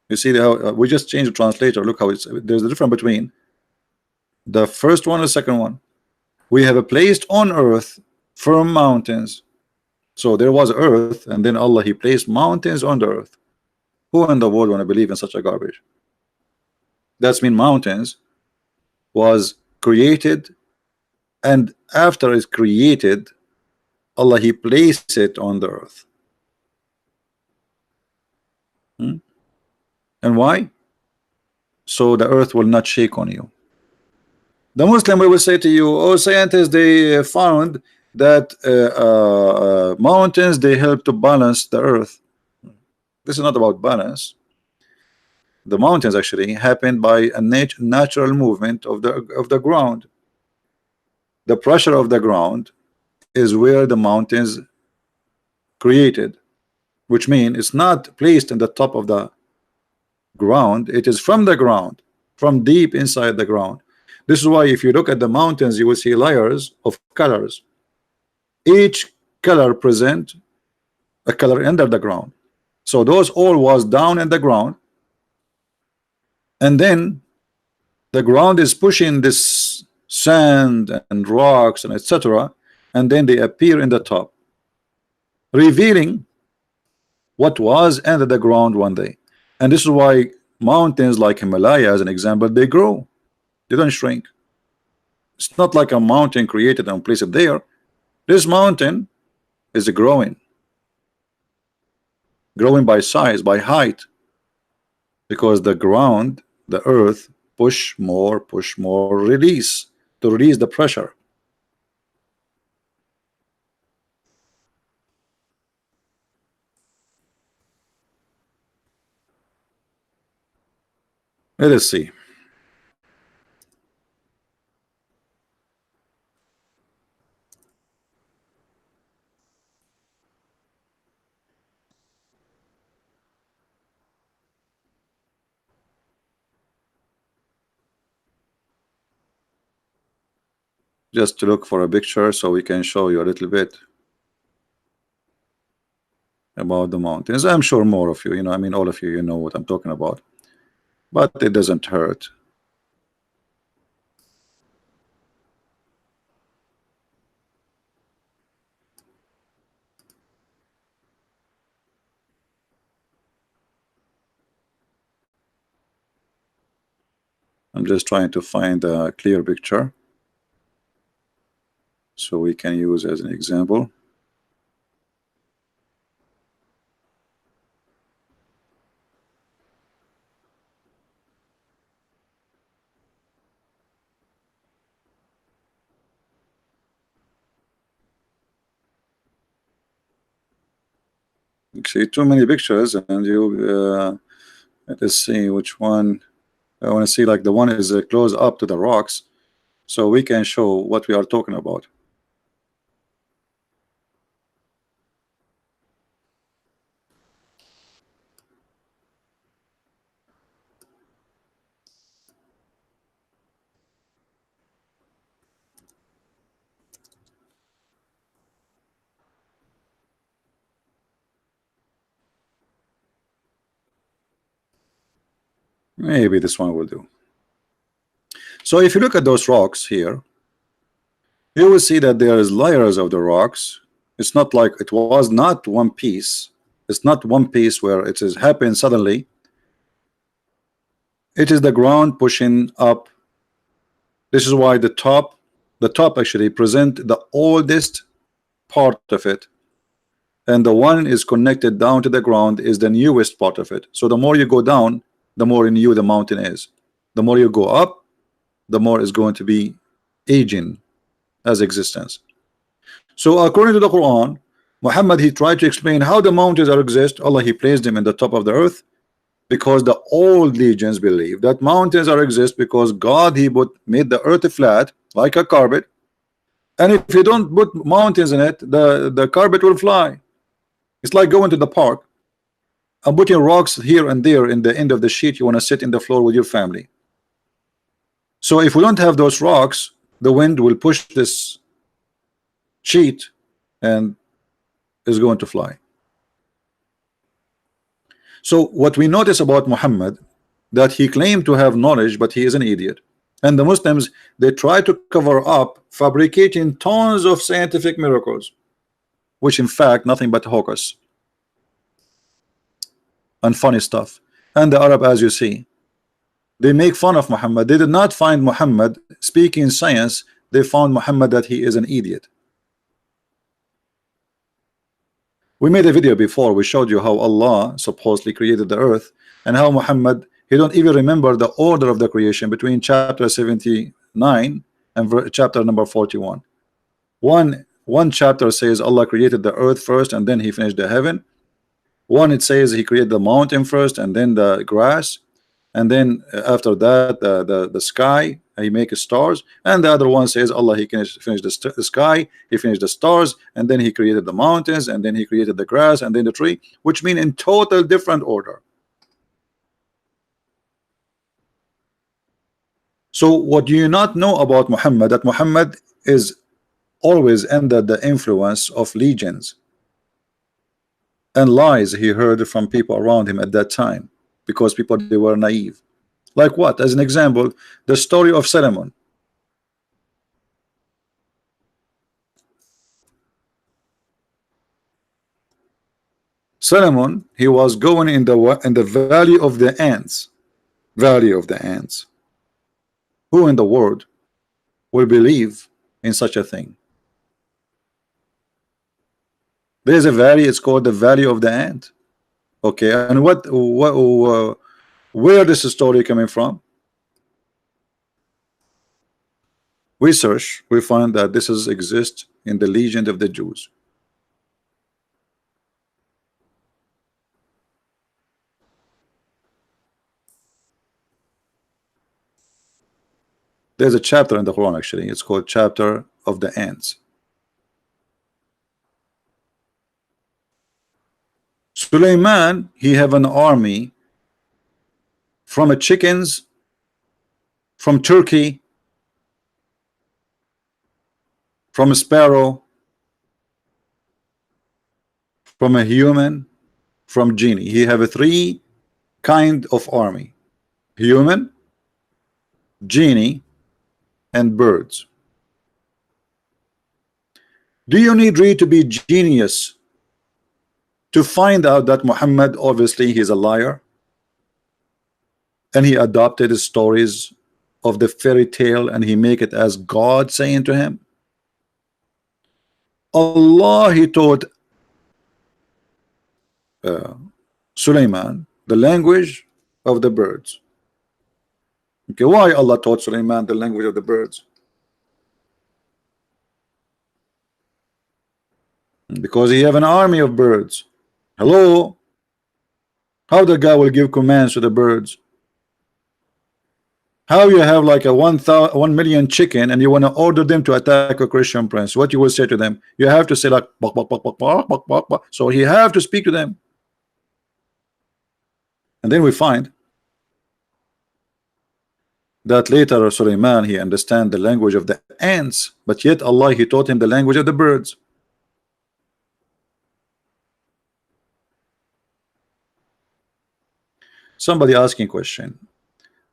you see how we just changed the translator. Look how there's a difference between the first one and the second one. We have placed on earth firm mountains. So there was earth, and then Allah, He placed mountains on the earth. Who in the world want to believe in such a garbage? That's mean mountains was created, and after it's created, Allah, He placed it on the earth. And why? So the earth will not shake on you. The Muslim will say to you, oh, scientists, they found that mountains, they help to balance the earth. This is not about balance. The mountains actually happened by a natural movement of the ground. The pressure of the ground is where the mountains created, which means it's not placed in the top of the ground, it is from the ground, from deep inside the ground. This is why if you look at the mountains, you will see layers of colors. Each color present a color under the ground. So those all was down in the ground, and then the ground is pushing this sand and rocks and etc., and then they appear in the top, revealing what was under the ground one day. And this is why mountains like Himalaya, as an example, they grow, they don't shrink. It's not like a mountain created and placed there. This mountain is growing by size, by height, because the ground, the earth, push more, release, to release the pressure. Let us see. Just to look for a picture so we can show you a little bit about the mountains. I'm sure more of you, you know, I mean, all of you, you know what I'm talking about, but it doesn't hurt. I'm just trying to find a clear picture so we can use as an example. You see too many pictures, and you let's see which one. I want to see like the one is close up to the rocks, so we can show what we are talking about. Maybe this one will do. So if you look at those rocks here, you will see that there is layers of the rocks. It's not like it was not one piece. It's not one piece where it is happened suddenly. It is the ground pushing up. This is why the top actually present the oldest part of it, and the one is connected down to the ground is the newest part of it. So the more you go down, the more new the mountain is. The more you go up, the more is going to be aging as existence. So according to the Quran, Muhammad, he tried to explain how the mountains are exist. Allah, he placed them in the top of the earth because the old legions believe that mountains are exist because God, he made the earth flat like a carpet, and if you don't put mountains in it, the carpet will fly. It's like going to the park and putting rocks here and there in the end of the sheet. You want to sit in the floor with your family. So if we don't have those rocks, the wind will push this sheet and is going to fly. So what we notice about Muhammad, that he claimed to have knowledge, but he is an idiot. And the Muslims, they try to cover up, fabricating tons of scientific miracles, which in fact nothing but hocus and funny stuff. And the Arab, as you see, they make fun of Muhammad. They did not find Muhammad speaking science. They found Muhammad that he is an idiot. We made a video before. We showed you how Allah supposedly created the earth, and how Muhammad, he don't even remember the order of the creation between chapter 79 and chapter number 41. One chapter says Allah created the earth first and then he finished the heaven. One, it says he created the mountain first and then the grass, and then after that the sky, he make stars. And the other one says Allah, he finished the sky, he finished the stars, and then he created the mountains, and then he created the grass, and then the tree, which mean in total different order. So what do you not know about Muhammad? That Muhammad is always under the influence of legends and lies he heard from people around him at that time, because people, they were naive. Like what? As an example, the story of Solomon. Solomon, he was going in the valley of the ants. Valley of the ants. Who in the world will believe in such a thing? There's a valley, it's called the Valley of the Ant. Okay, and where this story coming from? We search, we find that this exists in the legend of the Jews. There's a chapter in the Quran, actually. It's called Chapter of the Ants. Suleiman, he have an army from chickens, from turkey, from a sparrow, from a human, from genie. He have a three kind of army: human, genie, and birds. Do you need really to be genius to find out that Muhammad, obviously he's a liar, and he adopted the stories of the fairy tale and he make it as God saying to him? Allah, he taught Suleiman the language of the birds. Okay, why Allah taught Suleiman the language of the birds? Because he have an army of birds. Hello? How the guy will give commands to the birds? How you have like a 1 million chicken and you want to order them to attack a Christian prince? What you will say to them? You have to say like bok, bok, bok, bok, bok, bok, bok, bok. So he have to speak to them. And then we find that later Suleiman, he understand the language of the ants, but yet Allah, he taught him the language of the birds. Somebody asking question: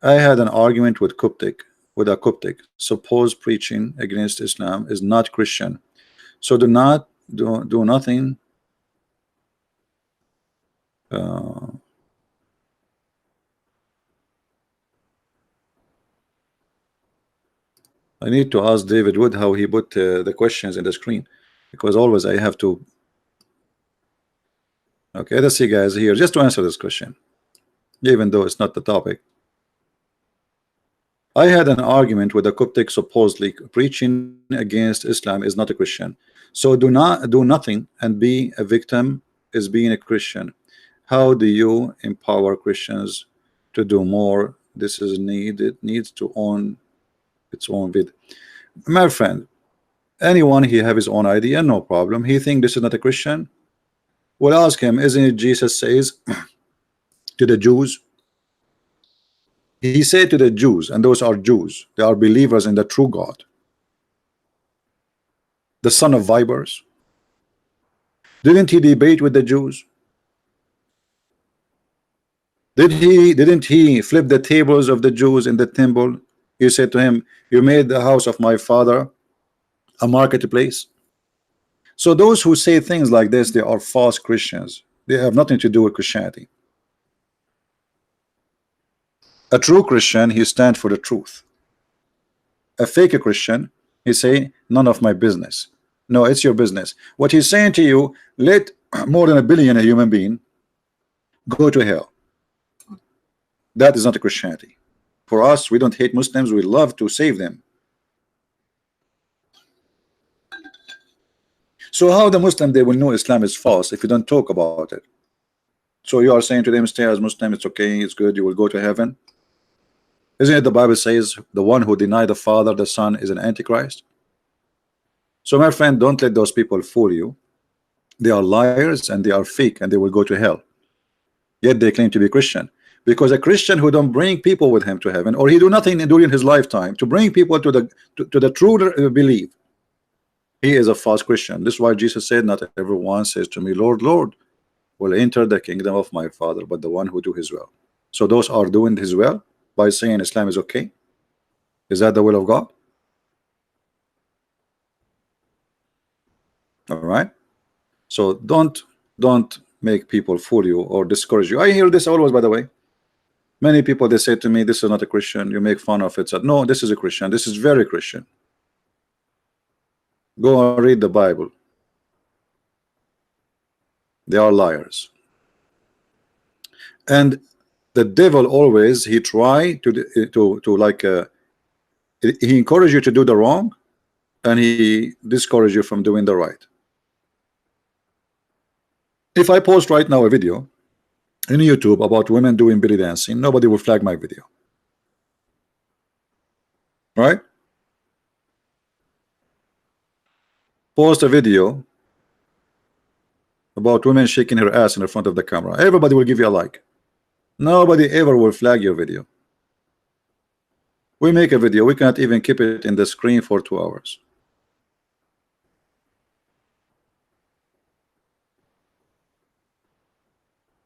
I had an argument with a Coptic. Suppose preaching against Islam is not Christian, so do nothing. I need to ask David Wood how he put the questions in the screen, because always I have to. Okay, let's see, guys, here just to answer this question, even though it's not the topic. I had an argument with a Coptic. Supposedly preaching against Islam is not a Christian, so do nothing and be a victim is being a Christian. How do you empower Christians to do more? This is needed. Needs to own its own bid. My friend, anyone he have his own idea, no problem. He think this is not a Christian, We'll ask him, isn't it Jesus says to the Jews? He said to the Jews, and those are Jews, they are believers in the true God, the son of vipers. Didn't he debate with the Jews? Didn't he flip the tables of the Jews in the temple? He said to him, you made the house of my father a marketplace. So those who say things like this, they are false Christians. They have nothing to do with Christianity. A true Christian, he stands for the truth. A fake Christian, he say, none of my business. No, it's your business. What he's saying to you, let more than 1 billion human being go to hell. That is not a Christianity. For us, we don't hate Muslims, we love to save them. So how the Muslim, they will know Islam is false if you don't talk about it? So you are saying to them, stay as Muslim, it's okay, it's good, you will go to heaven. Isn't it the Bible says the one who denied the Father, the Son is an Antichrist? So my friend, don't let those people fool you. They are liars and they are fake and they will go to hell. Yet they claim to be Christian. Because a Christian who don't bring people with him to heaven, or he do nothing during his lifetime to bring people to the true belief, he is a false Christian. This is why Jesus said, not everyone says to me, Lord, Lord, will enter the kingdom of my Father, but the one who do his will. So those are doing his will by saying Islam is okay. Is that the will of God? All right. So don't make people fool you or discourage you. I hear this always, by the way. Many people, they say to me, this is not a Christian, you make fun of it. So, no, this is a Christian, this is very Christian. Go and read the Bible. They are liars. And the devil always, he try to like he encourage you to do the wrong and he discourage you from doing the right. If I post right now a video in YouTube about women doing belly dancing, nobody will flag my video, right? Post a video about women shaking her ass in the front of the camera, everybody will give you a like. Nobody ever will flag your video. We make a video, we can't even keep it in the screen for 2 hours.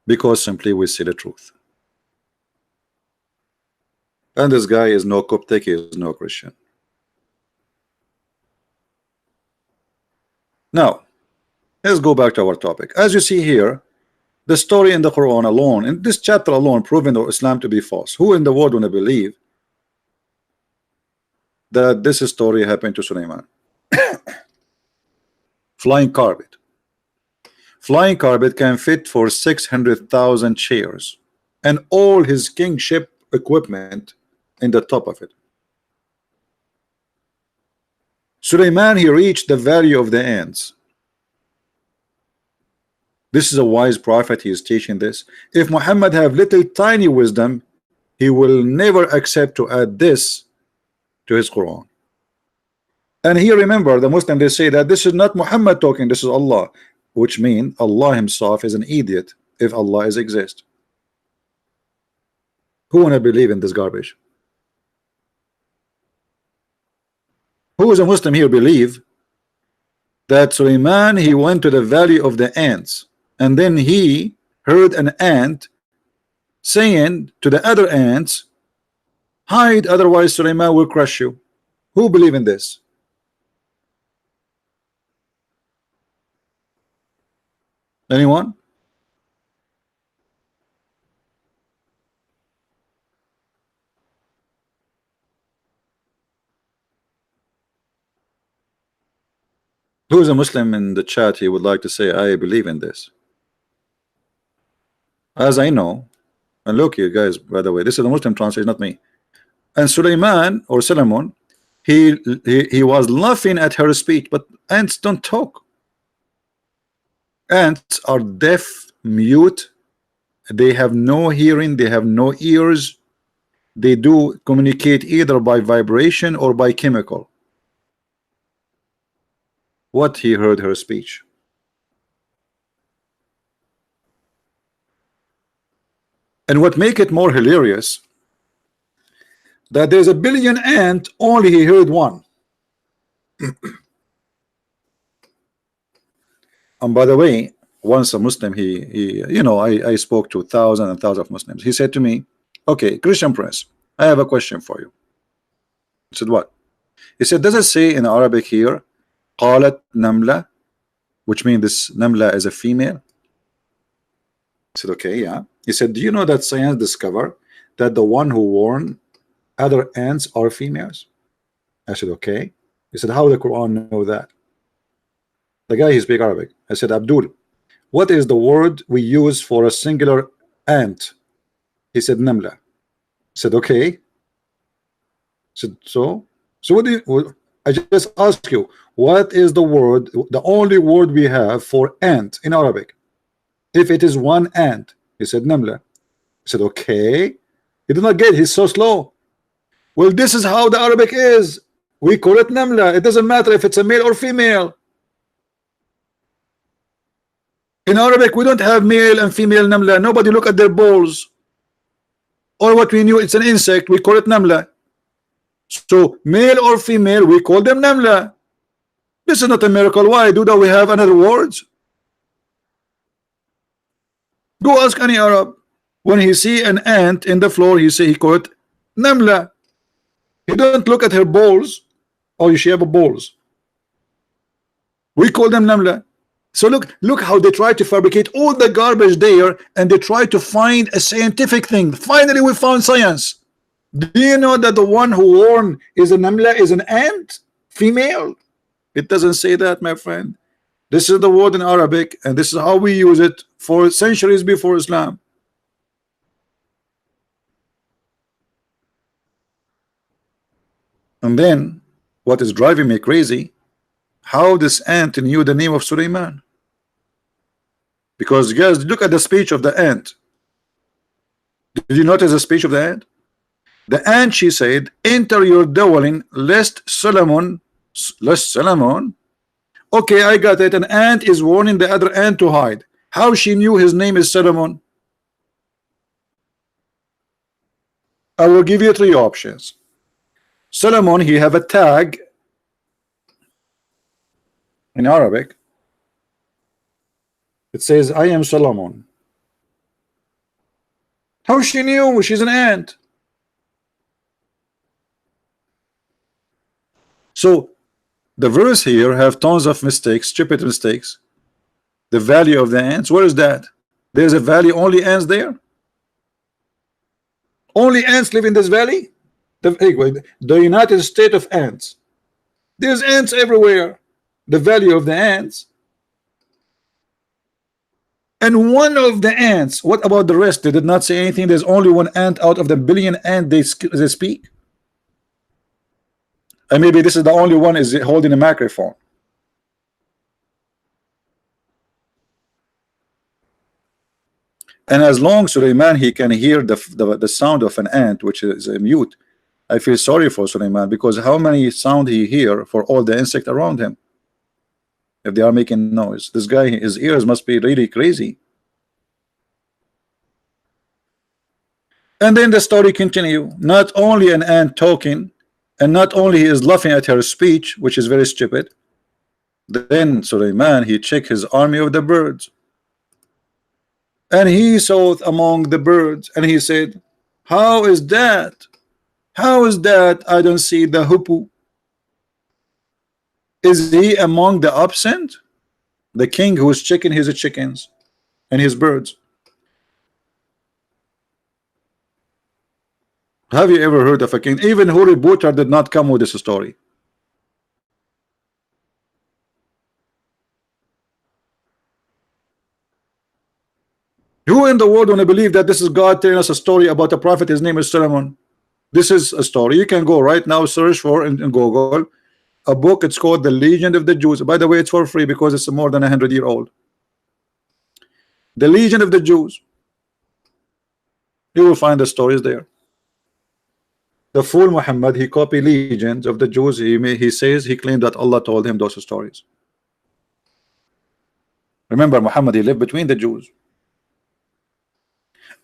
Because simply we see the truth. And this guy is no Coptic, he is no Christian. Now, let's go back to our topic. As you see here, the story in the Quran alone, in this chapter alone, proving Islam to be false. Who in the world would believe that this story happened to Sulaiman? Flying carpet. Flying carpet can fit for 600,000 chairs and all his kingship equipment in the top of it. Sulaiman, he reached the valley of the ants. This is a wise prophet, he is teaching this. If Muhammad have little tiny wisdom, he will never accept to add this to his Quran. And here, remember, the Muslim, they say that this is not Muhammad talking, this is Allah, which means Allah himself is an idiot if Allah is exist. Who wanna believe in this garbage? Who is a Muslim here believe that Sulaiman, he went to the valley of the ants and then he heard an ant saying to the other ants, hide, otherwise Sulaiman will crush you? Who believe in this? Anyone? Who is a Muslim in the chat? He would like to say, I believe in this. As I know, and look you guys, by the way, this is the Muslim translation, not me. And Sulaiman or Solomon, he was laughing at her speech, but ants don't talk. Ants are deaf, mute, they have no hearing, they have no ears, they do communicate either by vibration or by chemical. What he heard her speech? And what make it more hilarious, that there's a billion ant, only he heard one. And by the way, once a Muslim, he you know, I spoke to thousands and thousands of Muslims. He said to me, okay, Christian Prince, I have a question for you. I said, what? He said, does it say in Arabic here, قالت نملة, which means this Namla is a female? I said, okay, yeah. He said, do you know that science discovered that the one who warned other ants are females? I said, okay. He said, how the Quran know that? The guy, he speak Arabic. I said, Abdul, what is the word we use for a singular ant? He said, Namla. I said, okay. I said, so what do you, I just ask you, what is the word, the only word we have for ant in Arabic? If it is one ant? He said, Namla. I said, okay. He did not get it. He's so slow. Well, this is how the Arabic is. We call it Namla. It doesn't matter if it's a male or female. In Arabic, we don't have male and female Namla. Nobody look at their balls. Or what we knew, it's an insect. We call it Namla. So male or female, we call them Namla. This is not a miracle. Why do that? We have another words. Go ask any Arab. When he see an ant in the floor, he call it Namla. He don't look at her balls. Oh, she have a balls. We call them Namla. So look how they try to fabricate all the garbage there, and they try to find a scientific thing. Finally, we found science. Do you know that the one who warned is a Namla, is an ant, female? It doesn't say that, my friend. This is the word in Arabic, and this is how we use it for centuries before Islam. And then, what is driving me crazy, how this ant knew the name of Suleiman? Because guys, look at the speech of the ant. Did you notice the speech of the ant? The ant, she said, enter your dwelling lest Solomon. Okay, I got it. An ant is warning the other ant to hide. How she knew his name is Solomon? I will give you three options. Solomon, he have a tag in Arabic. It says, I am Solomon. How she knew? She's an ant. So the verse here have tons of mistakes, stupid mistakes. The value of the ants, where is that? There's a valley, only ants there? Only ants live in this valley? The United States of ants. There's ants everywhere. The value of the ants. And one of the ants, what about the rest? They did not say anything. There's only one ant out of the billion ant they speak. And maybe this is the only one is holding a microphone. And as long as Suleiman, he can hear the sound of an ant, which is a mute, I feel sorry for Suleiman, because how many sound he hear for all the insect around him if they are making noise? This guy, his ears must be really crazy. And then the story continue. Not only an ant talking, and not only he is laughing at her speech, which is very stupid. Then Suleiman, he checked his army of the birds, and he saw among the birds, and he said, how is that? How is that I don't see the hoopoe? Is he among the absent? The king who is checking his chickens and his birds. Have you ever heard of a king? Even Harry Potter did not come with this story. Who in the world want to believe that this is God telling us a story about a prophet? His name is Solomon. This is a story. You can go right now, search for in Google a book. It's called The Legend of the Jews. By the way, it's for free because it's more than 100-year-old. The Legend of the Jews. You will find the stories there. The fool Muhammad, he copied legends of the Jews. He says he claimed that Allah told him those stories. Remember, Muhammad, he lived between the Jews.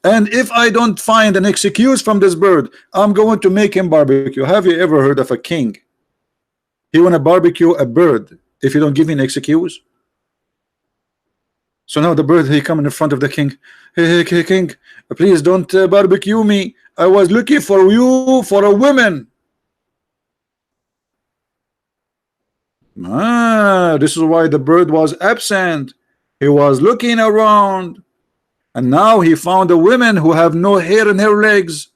And if I don't find an excuse from this bird, I'm going to make him barbecue. Have you ever heard of a king? He want to barbecue a bird if you don't give me an excuse. So now the bird, he come in front of the king. Hey, king, please don't barbecue me. I was looking for you for a woman. This is why the bird was absent. He was looking around, and now he found a woman who have no hair in her legs,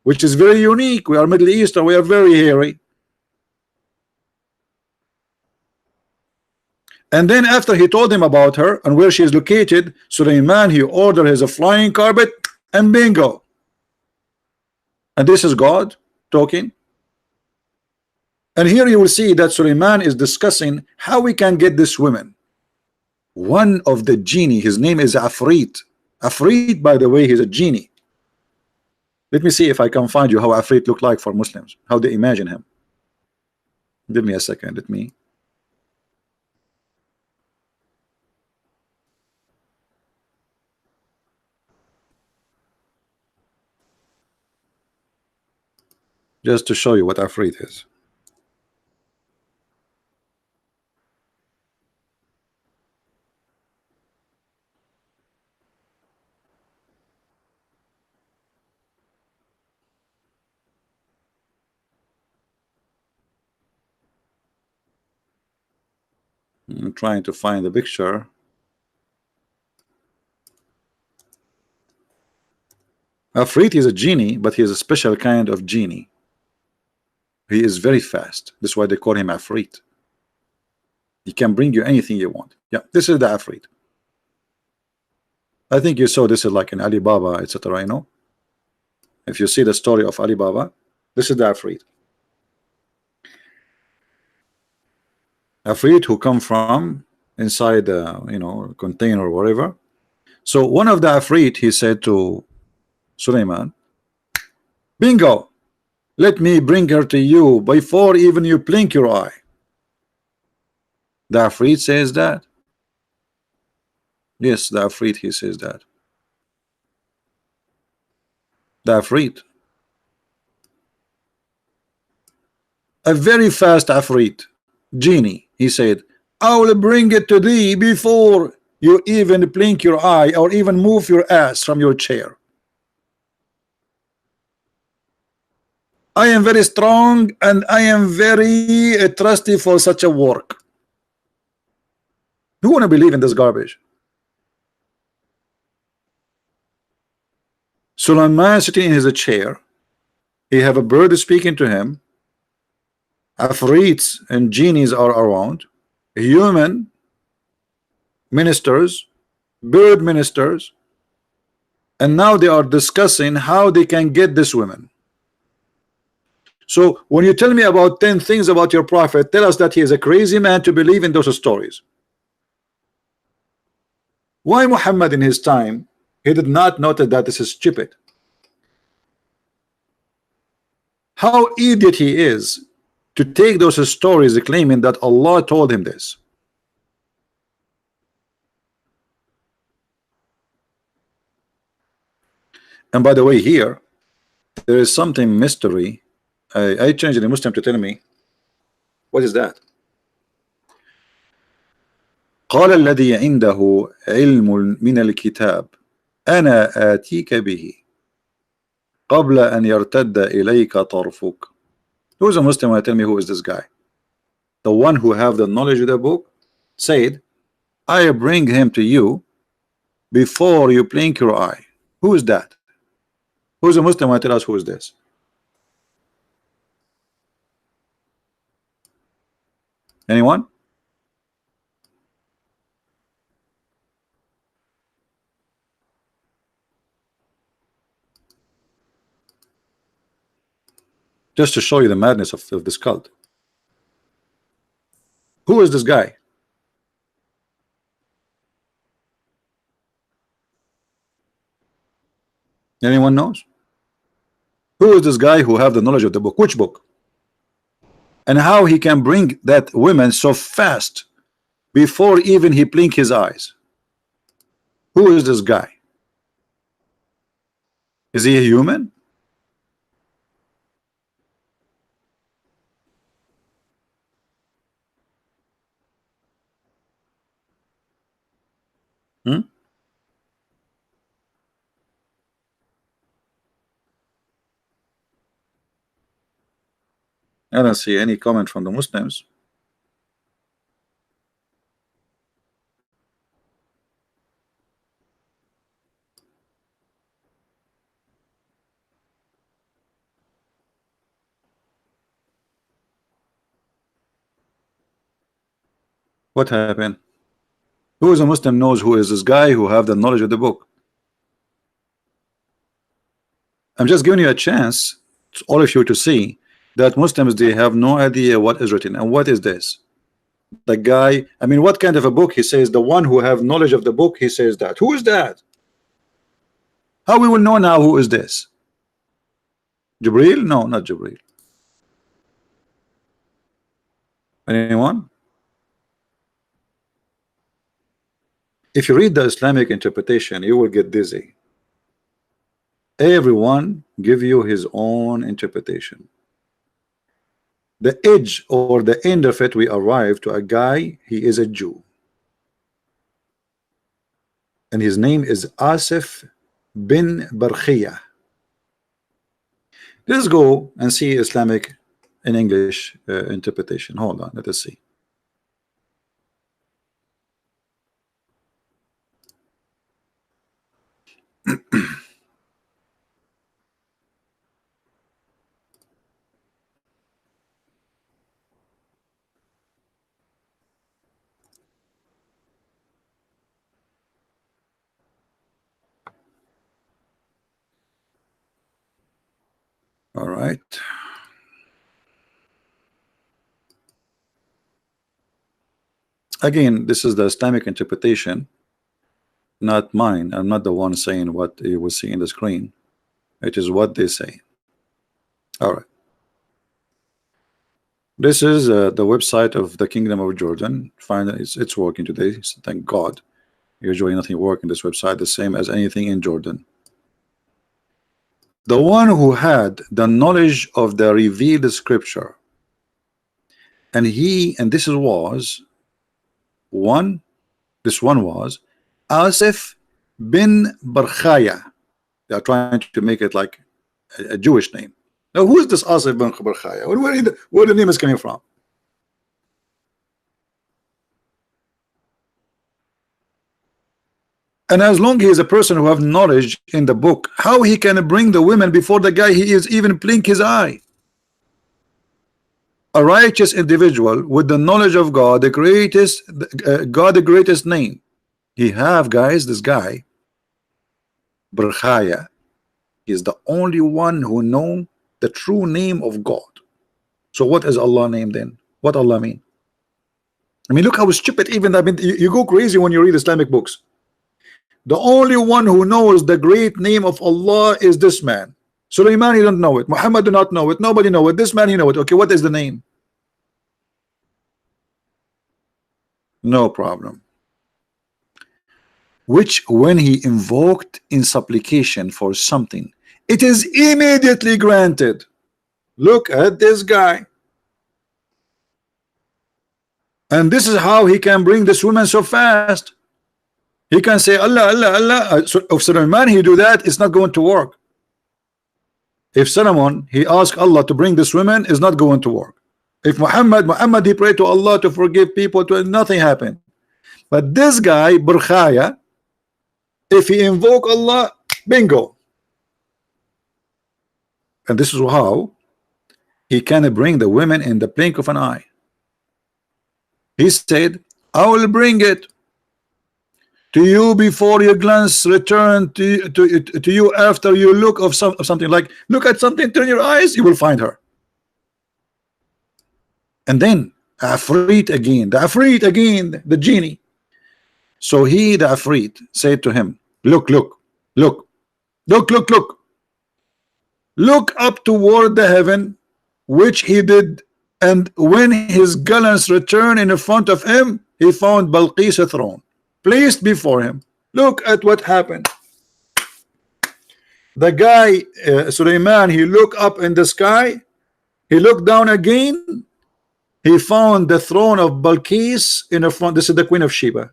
which is very unique. We are Middle Eastern, we are very hairy. And then after he told him about her and where she is located, Sulaiman, he ordered his flying carpet, and bingo. And this is God talking. And here you will see that Sulaiman is discussing how we can get this woman. One of the genie, his name is Afrit. Afrit, by the way, he's a genie. Let me see if I can find you how Afrit look like for Muslims, how they imagine him. Give me a second, let me. Just to show you what Afrit is. I'm trying to find the picture. Afrit is a genie, but he is a special kind of genie. He is very fast. That's why they call him Afrit. He can bring you anything you want. Yeah, this is the Afrit. I think you saw this is like in Alibaba, etc. You know, if you see the story of Alibaba, this is the Afrit. Afrit who come from inside the container or whatever. So one of the Afrit, he said to Sulaiman, bingo, let me bring her to you before even you blink your eye. The Afrit says that. Yes, the Afrit, he says that. The Afrit. A very fast Afrit, genie, he said, I will bring it to thee before you even blink your eye or even move your ass from your chair. I am very strong and I am very trusty for such a work. Who want to believe in this garbage? Sulaiman sitting in his chair. He have a bird speaking to him. Afrits and genies are around. Human ministers, bird ministers, and now they are discussing how they can get this woman. So when you tell me about 10 things about your prophet, tell us that he is a crazy man to believe in those stories. Why Muhammad in his time, he did not notice that this is stupid? How idiot he is to take those stories claiming that Allah told him this. And by the way, here there is something mystery. I changed the Muslim to tell me what is that. قال الذي عنده علم من الكتاب أنا آتيك به قبل أن يرتد إليك طرفك. Who is a Muslim? Tell me who is this guy. The one who have the knowledge of the book said, I bring him to you before you blink your eye. Who is that? Who is a Muslim? Tell us who is this. Anyone? Just to show you the madness of this cult. Who is this guy? Anyone knows? Who is this guy who have the knowledge of the book? Which book? And how he can bring that woman so fast before even he blink his eyes? Who is this guy? Is he a human? Hmm? I don't see any comment from the Muslims. What happened? Who is a Muslim knows who is this guy who have the knowledge of the book? I'm just giving you a chance, all of you, to see that Muslims, they have no idea what is written. And what is this? The guy, I mean, what kind of a book? He says the one who have knowledge of the book, he says that. Who is that? How we will know now who is this? Jibril? No, not Jibril. Anyone? If you read the Islamic interpretation, you will get dizzy. Everyone give you his own interpretation. The edge or the end of it, we arrive to a guy, he is a Jew. And his name is Asif bin Barkhiyah. Let's go and see Islamic in English interpretation. Hold on, let us see. All right. Again, this is the Islamic interpretation, not mine. I'm not the one saying what you will see in the screen. It is what they say. All right. This is the website of the Kingdom of Jordan. Find it's working today. So thank God. Usually nothing works in this website, the same as anything in Jordan. The one who had the knowledge of the revealed scripture, and this was one. This one was Asif bin Barkhaya. They are trying to make it like a Jewish name. Now, who is this Asif bin Barkhaya? Where the name is coming from? And as long as he is a person who have knowledge in the book, how he can bring the women before the guy he is even blink his eye? A righteous individual with the knowledge of God, the greatest God, the greatest name. He have, guys, this guy Barkhaya is the only one who know the true name of God. So what is Allah name then? What Allah mean? I mean, look how stupid even that. I mean, you go crazy when you read Islamic books. The only one who knows the great name of Allah is this man. Sulaiman, he don't know it. Muhammad do not know it. Nobody know it. This man, he know it. Okay, what is the name? No problem. Which when he invoked in supplication for something, it is immediately granted. Look at this guy. And this is how he can bring this woman so fast. He can say Allah, Allah, Allah. So if Solomon he do that, it's not going to work. If Solomon he ask Allah to bring this woman, it's not going to work. If Muhammad he prayed to Allah to forgive people, nothing happened. But this guy Barkhaya, if he invoke Allah, bingo. And this is how he can bring the women in the blink of an eye. He said, I will bring it to you before your glance return to you after you look of something. Like look at something, turn your eyes, you will find her. And then Afrit again, the genie. So he, the Afrit, said to him, look up toward the heaven, which he did, and when his glance returned in front of him, he found Balqis throne placed before him. Look at what happened. The guy, Suleiman, he looked up in the sky, he looked down again, he found the throne of Balkis in the front. This is the Queen of Sheba.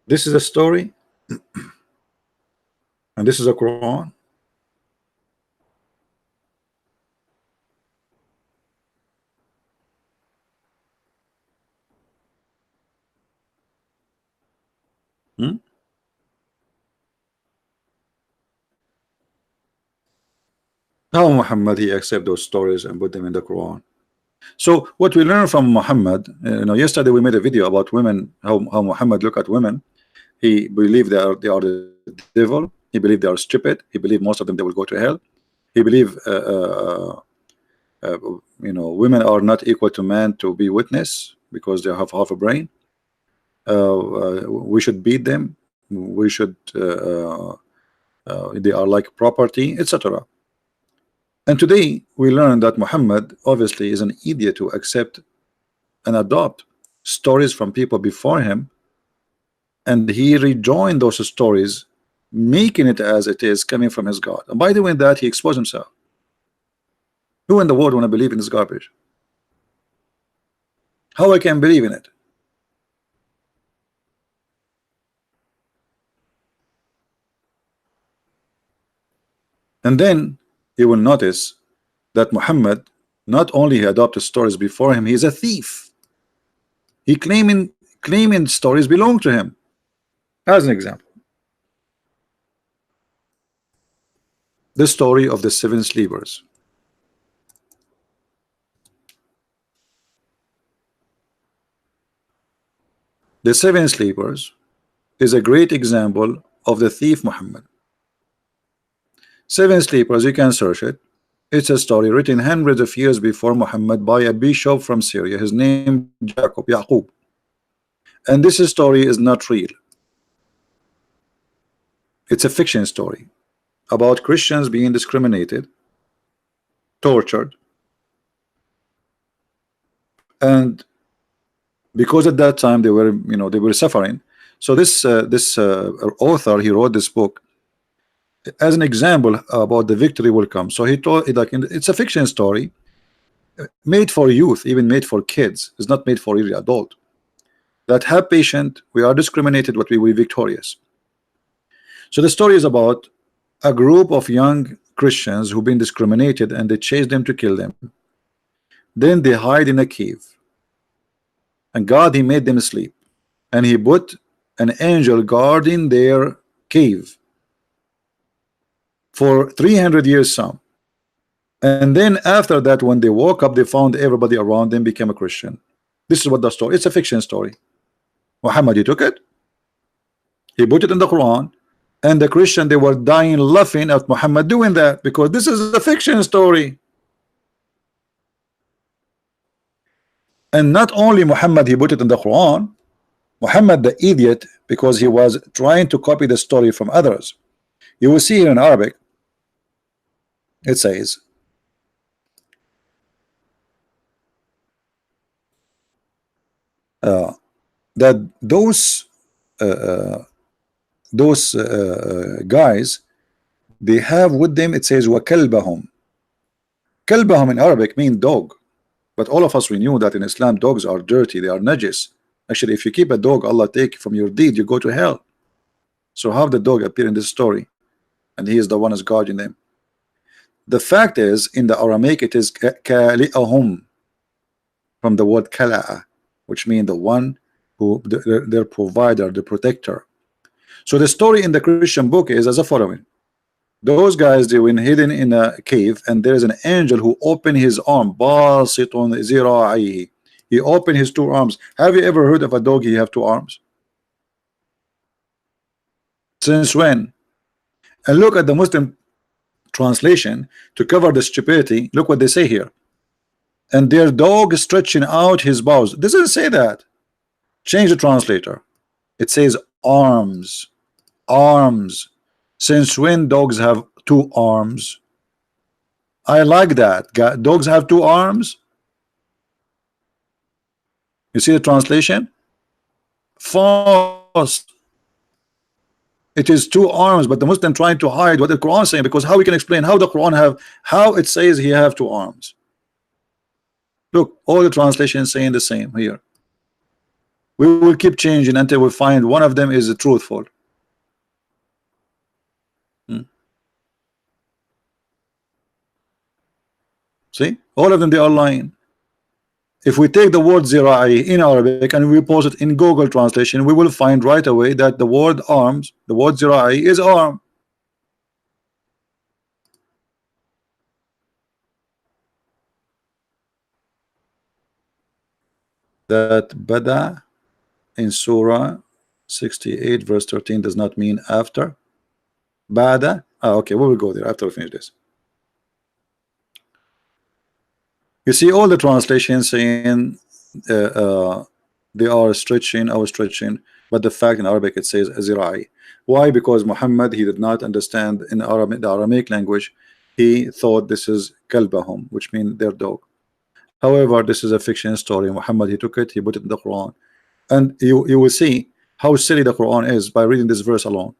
This is a story, and this is a Quran. Hmm? How Muhammad he accept those stories and put them in the Quran? So what we learn from Muhammad, yesterday we made a video about women, how Muhammad look at women. He believed they are the devil. He believed they are stupid. He believed most of them they will go to hell. He believed women are not equal to men to be witness because they have half a brain. We should beat them. We should they are like property, etc. And today we learn that Muhammad obviously is an idiot to accept and adopt stories from people before him, and he rejoined those stories, making it as it is coming from his God. And by doing that, he exposed himself. Who in the world want to believe in this garbage? How I can believe in it? And then you will notice that Muhammad not only he adopted stories before him, he's a thief. He claiming stories belong to him. As an example, the story of the 7 sleepers. The 7 sleepers is a great example of the thief Muhammad. 7 sleepers, you can search it. It's a story written hundreds of years before Muhammad by a bishop from Syria. His name Yaqub. And this story is not real. It's a fiction story about Christians being discriminated, tortured, and because at that time they were suffering. So this author, he wrote this book as an example about the victory will come. So he told it like it's a fiction story made for youth, even made for kids. It's not made for really adult. That have patience, we are discriminated, but we will be victorious. So the story is about a group of young Christians who've been discriminated, and they chase them to kill them. Then they hide in a cave, and God he made them sleep, and he put an angel guarding their cave for 300 years some. And then after that, when they woke up, they found everybody around them became a Christian. This is what the story, it's a fiction story. Muhammad, he took it, he put it in the Quran, and the Christian, they were dying laughing at Muhammad doing that, because this is a fiction story. And not only Muhammad, he put it in the Quran, Muhammad the idiot, because he was trying to copy the story from others. You will see here in Arabic, it says that those guys, they have with them, it says وَكَلْبَهُمْ. Kalbahum in Arabic mean dog, but all of us, we knew that in Islam dogs are dirty, they are najis. Actually, if you keep a dog, Allah take from your deed, you go to hell. So how the dog appear in this story, and he is the one who's guarding them? The fact is, in the Aramaic, it is kali'ahum, from the word kala'a, which means the one who their provider, the protector. So the story in the Christian book is as a following: those guys, they were hidden in a cave, and there is an angel who opened his arm, basitun zira'ihi. He opened his 2 arms. Have you ever heard of a dog he have 2 arms? Since when? And look at the Muslim translation to cover the stupidity. Look what they say here: and their dog stretching out his paws. It doesn't say that. Change the translator. It says arms. Arms. Since when dogs have 2 arms? I like that. Dogs have 2 arms. You see the translation? Far It is two arms, but the Muslim trying to hide what the Quran is saying, because how we can explain how the Quran how it says he have two arms. Look, all the translations saying the same here. We will keep changing until we find one of them is truthful. See, all of them, they are lying. If we take the word zira'i in Arabic and we post it in Google translation, we will find right away that the word arms, the word zira'i is arm. That bada in Surah 68 verse 13 does not mean after. Bada. Okay, we will go there after we finish this. You see all the translations saying they are stretching or stretching, but the fact in Arabic it says zira'i. Why? Because Muhammad, he did not understand in Arabic, the Aramaic language. He thought this is kalbahum, which means their dog. However, this is a fiction story. Muhammad, he took it, he put it in the Quran, and you will see how silly the Quran is by reading this verse alone.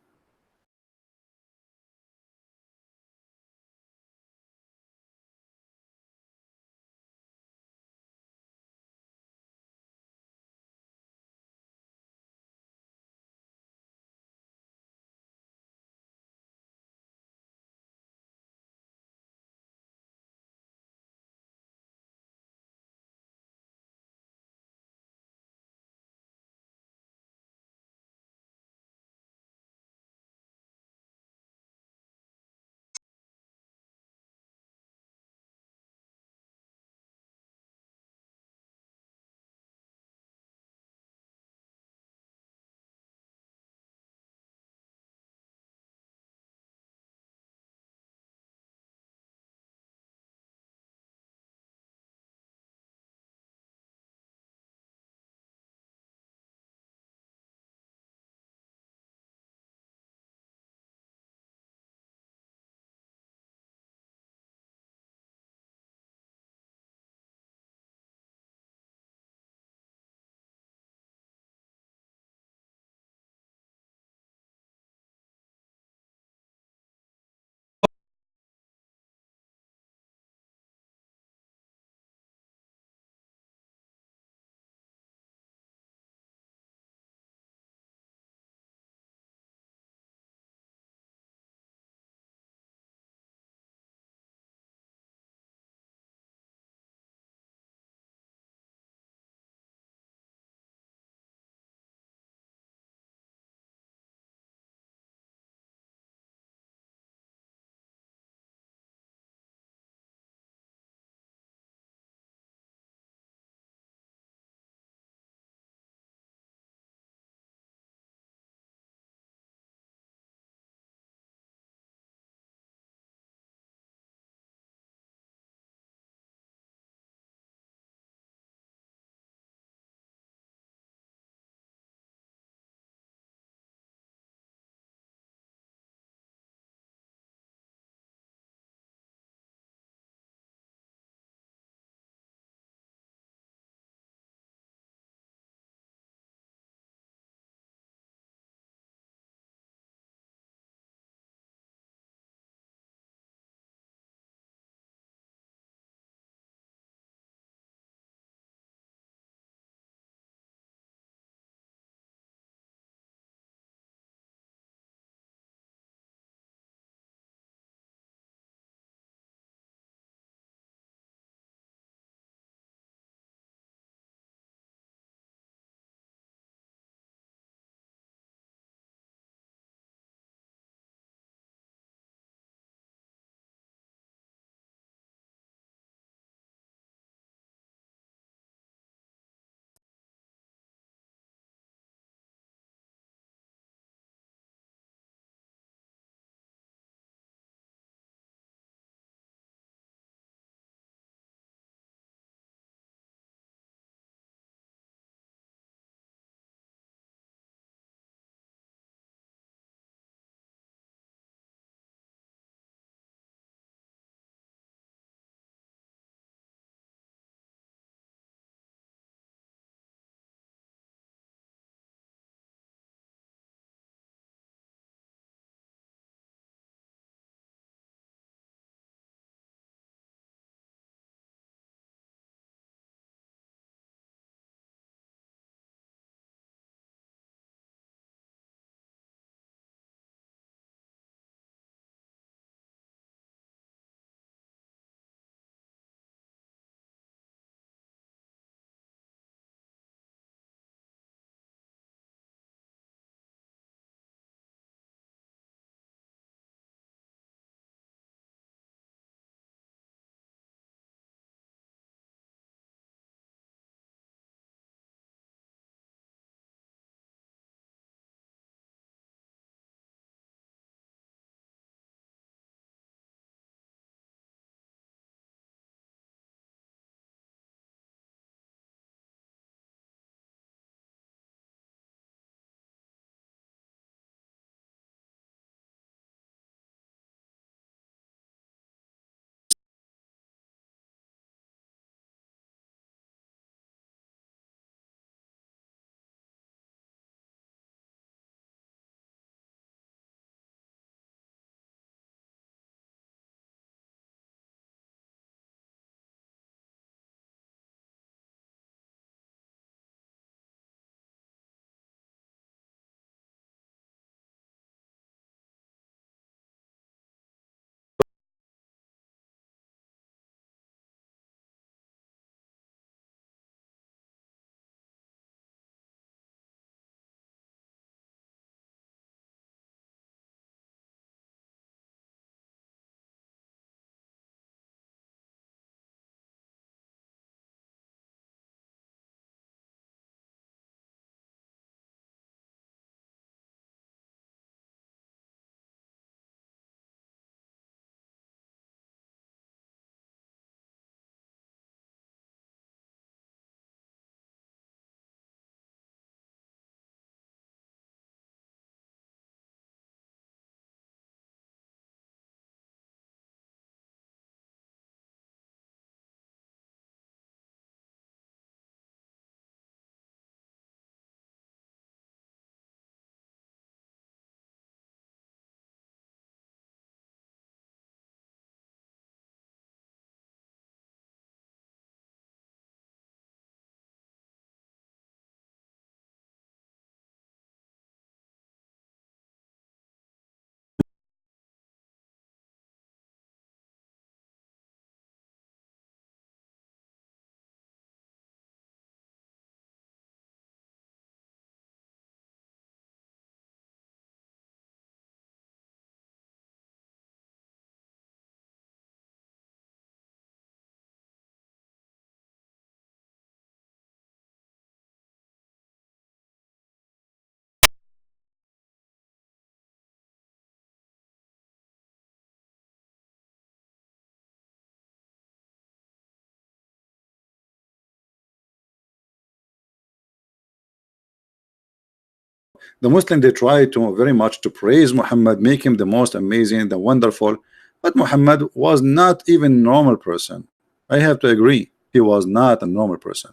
The Muslim, they try to very much to praise Muhammad, make him the most amazing, the wonderful, but Muhammad was not even normal person. I have to agree, he was not a normal person.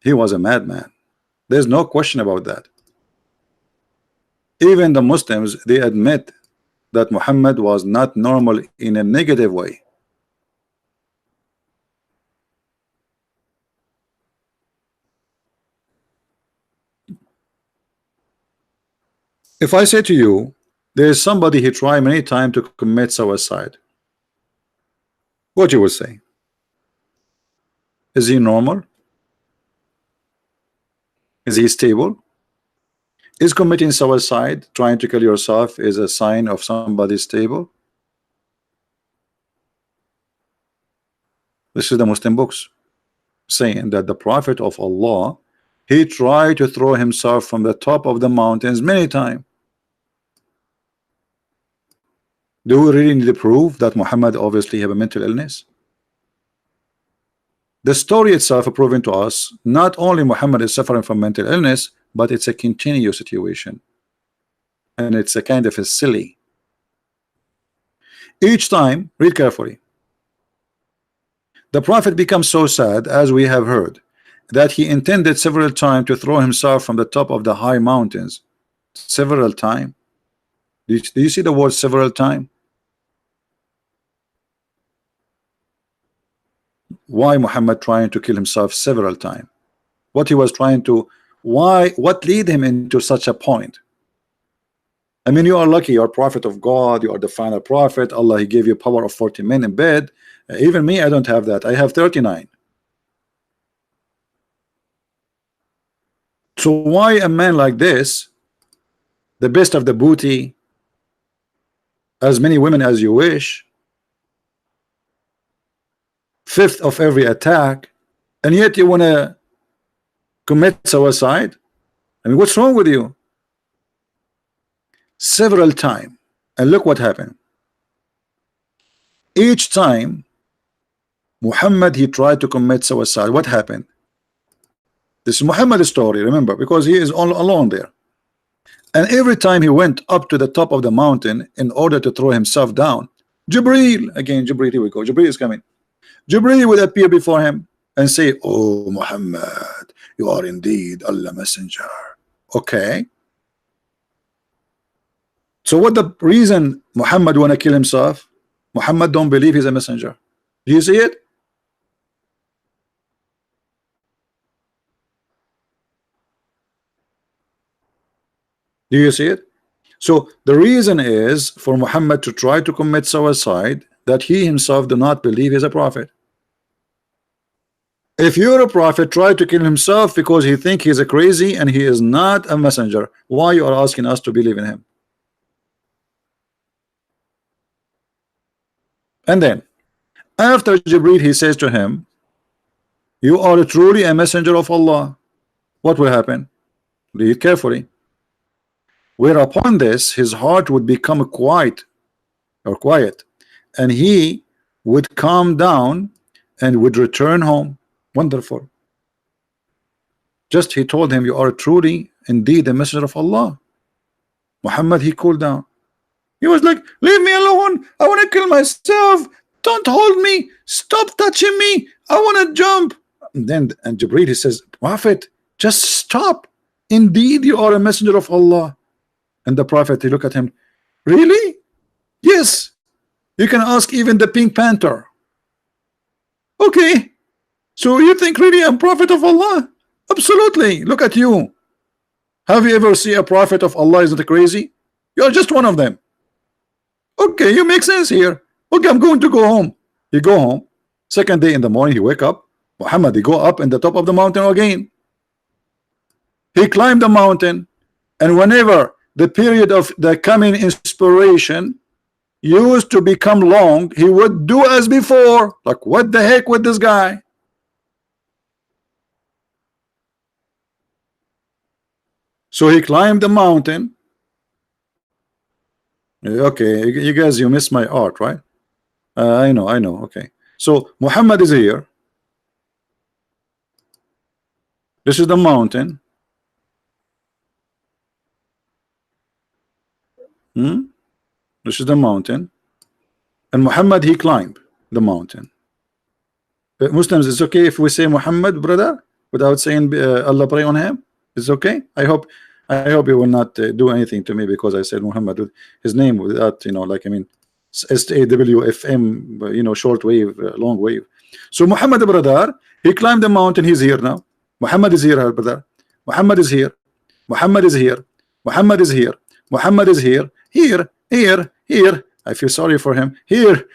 He was a madman. There's no question about that. Even the Muslims, they admit that Muhammad was not normal in a negative way. If I say to you, there is somebody he tried many times to commit suicide, what you will say? Is he normal? Is he stable? Is committing suicide, trying to kill yourself, is a sign of somebody stable? This is the Muslim books saying that the Prophet of Allah, he tried to throw himself from the top of the mountains many times. Do we really need to prove that Muhammad obviously have a mental illness? The story itself proving to us not only Muhammad is suffering from mental illness, but it's a continuous situation, and it's a kind of a silly. Each time, read carefully, the Prophet becomes so sad, as we have heard, that he intended several times to throw himself from the top of the high mountains. Several times. Do you see the word several times? Why Muhammad trying to kill himself several times? What he was trying to, why, what lead him into such a point? I mean, you are lucky, you are prophet of God, you are the final prophet. Allah, he gave you power of 40 men in bed. Even me, I don't have that. I have 39. So why a man like this, the best of the booty, as many women as you wish, fifth of every attack, and yet you want to commit suicide? I mean, what's wrong with you? Several times, and look what happened. Each time Muhammad, he tried to commit suicide, what happened? This is Muhammad's story, remember, because he is all alone there. And every time he went up to the top of the mountain in order to throw himself down, Jibreel, again Jibreel, here we go, Jibreel is coming. Jibreel would appear before him and say, oh Muhammad, you are indeed Allah messenger. Okay, so what the reason Muhammad want to kill himself? Muhammad don't believe he's a messenger. Do you see it? Do you see it? So the reason is for Muhammad to try to commit suicide that he himself do not believe he's a prophet. If you're a prophet, try to kill himself because he think he's a crazy and he is not a messenger. Why you are asking us to believe in him? And then after Jibreel, he says to him, you are truly a messenger of Allah. What will happen? Read carefully. Whereupon this, his heart would become quiet, and he would calm down and would return home. Wonderful. Just he told him, you are truly indeed a messenger of Allah. Muhammad, he cooled down. He was like, leave me alone, I want to kill myself, don't hold me, stop touching me, I want to jump. And Jibreel, he says, Prophet, just stop, indeed you are a messenger of Allah. And the Prophet, he looked at him, really? Yes, you can ask even the Pink Panther. Okay, so you think really I'm prophet of Allah? Absolutely, look at you. Have you ever seen a prophet of Allah? Isn't it crazy? You're just one of them. Okay, you make sense here. Okay, I'm going to go home. He go home. Second day in the morning, he wake up. Muhammad, he go up in the top of the mountain again. He climbed the mountain, and whenever the period of the coming inspiration used to become long, he would do as before. Like, what the heck with this guy? So he climbed the mountain. Okay, you guys, you missed my art, right? I know. Okay, so Muhammad is here. This is the mountain. This is the mountain, and Muhammad, he climbed the mountain. Muslims, it's okay if we say Muhammad, brother, without saying Allah pray on him? It's okay. I hope you will not do anything to me because I said Muhammad with his name without, you know, like, I mean, SAWFM, you know, short wave, long wave. So Muhammad, brother, he climbed the mountain. He's here now. Muhammad is here, brother. Muhammad is here. Muhammad is here. Muhammad is here. Muhammad is here. Here. I feel sorry for him. Here,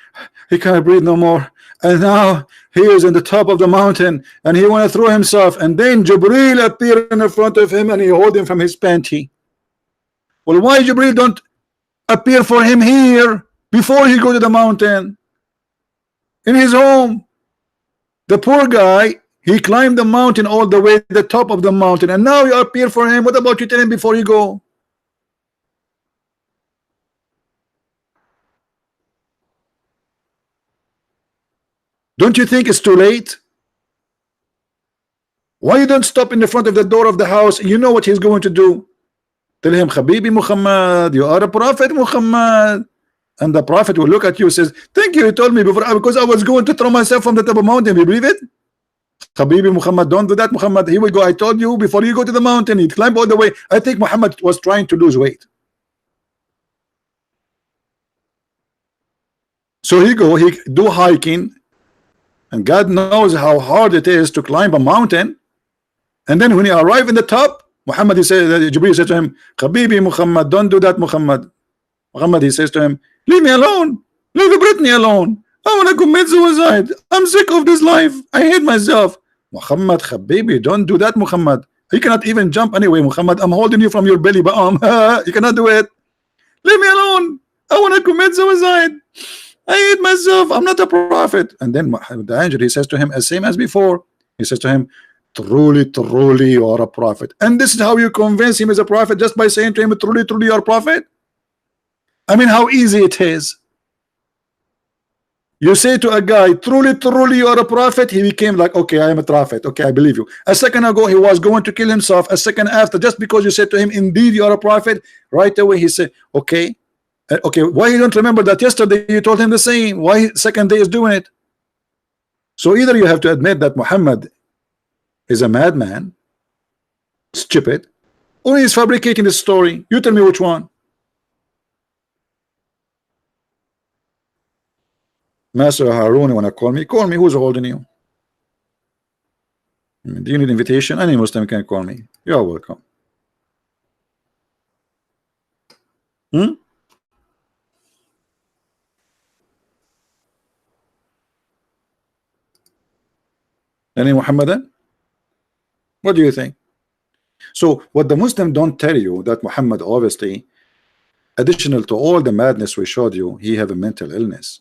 he can't breathe no more. And now he is in the top of the mountain, and he want to throw himself. And then Jibreel appeared in the front of him, and he hold him from his panty. Well, why Jibreel don't appear for him here before he go to the mountain in his home? The poor guy, he climbed the mountain all the way to the top of the mountain, and now you appear for him. What about you tell him before you go? Don't you think it's too late? Why you don't stop in the front of the door of the house? You know what he's going to do. Tell him, Habibi Muhammad, you are a prophet, Muhammad. And the prophet will look at you and says, thank you, you told me before, because I was going to throw myself from the top of the mountain. You believe it? Habibi Muhammad, don't do that, Muhammad. Here we go. I told you before you go to the mountain, he'd climb all the way. I think Muhammad was trying to lose weight. So he do hiking. And God knows how hard it is to climb a mountain. And then when he arrived in the top, Muhammad, he said, Jibreel said to him, Habibi Muhammad, don't do that, Muhammad. Muhammad, he says to him, leave me alone. Leave Brittany alone. I want to commit suicide. I'm sick of this life. I hate myself. Muhammad, Habibi, don't do that, Muhammad. You cannot even jump anyway, Muhammad. I'm holding you from your belly, but you cannot do it. Leave me alone. I want to commit suicide. I hate myself. I'm not a prophet. And then the angel, he says to him, as same as before, he says to him, truly, truly, you are a prophet. And this is how you convince him as a prophet, just by saying to him, truly, truly, you are a prophet. I mean, how easy it is. You say to a guy, truly, truly, you are a prophet. He became like, okay, I am a prophet. Okay, I believe you. A second ago, he was going to kill himself. A second after, just because you said to him, indeed, you are a prophet, right away he said, okay. Okay, why you don't remember that yesterday you told him the same? Why second day is doing it? So either you have to admit that Muhammad is a madman, stupid, or he is fabricating the story. You tell me which one. Master Harun, you want to call me? Call me. Who's holding you? Do you need invitation? Any Muslim can call me. You are welcome. Any Muhammadan? What do you think? So what the Muslim don't tell you, that Muhammad, obviously, additional to all the madness we showed you, he have a mental illness.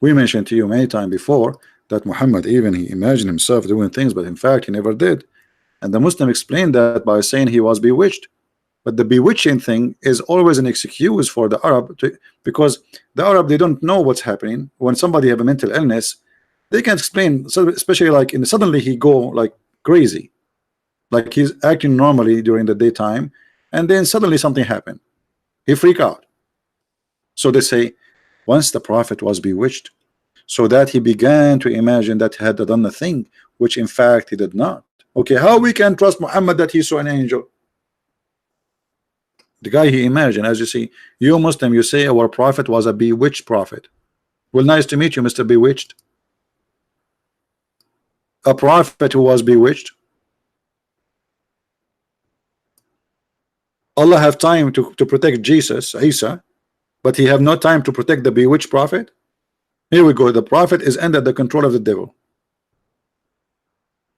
We mentioned to you many times before that Muhammad, even he imagined himself doing things, but in fact he never did. And the Muslim explained that by saying he was bewitched. But the bewitching thing is always an excuse for the Arab because the Arab, they don't know what's happening. When somebody have a mental illness, they can't explain. So especially like suddenly he go like crazy, like he's acting normally during the daytime, and then suddenly something happened. He freak out. So they say once the Prophet was bewitched, so that he began to imagine that he had done a thing which in fact he did not. Okay, how we can trust Muhammad that he saw an angel? The guy he imagined, as you see, you Muslim, you say our prophet was a bewitched prophet. Well, nice to meet you, Mr. Bewitched. A prophet who was bewitched. Allah have time to protect Jesus, Isa, but he have no time to protect the bewitched prophet. Here we go. The prophet is under the control of the devil.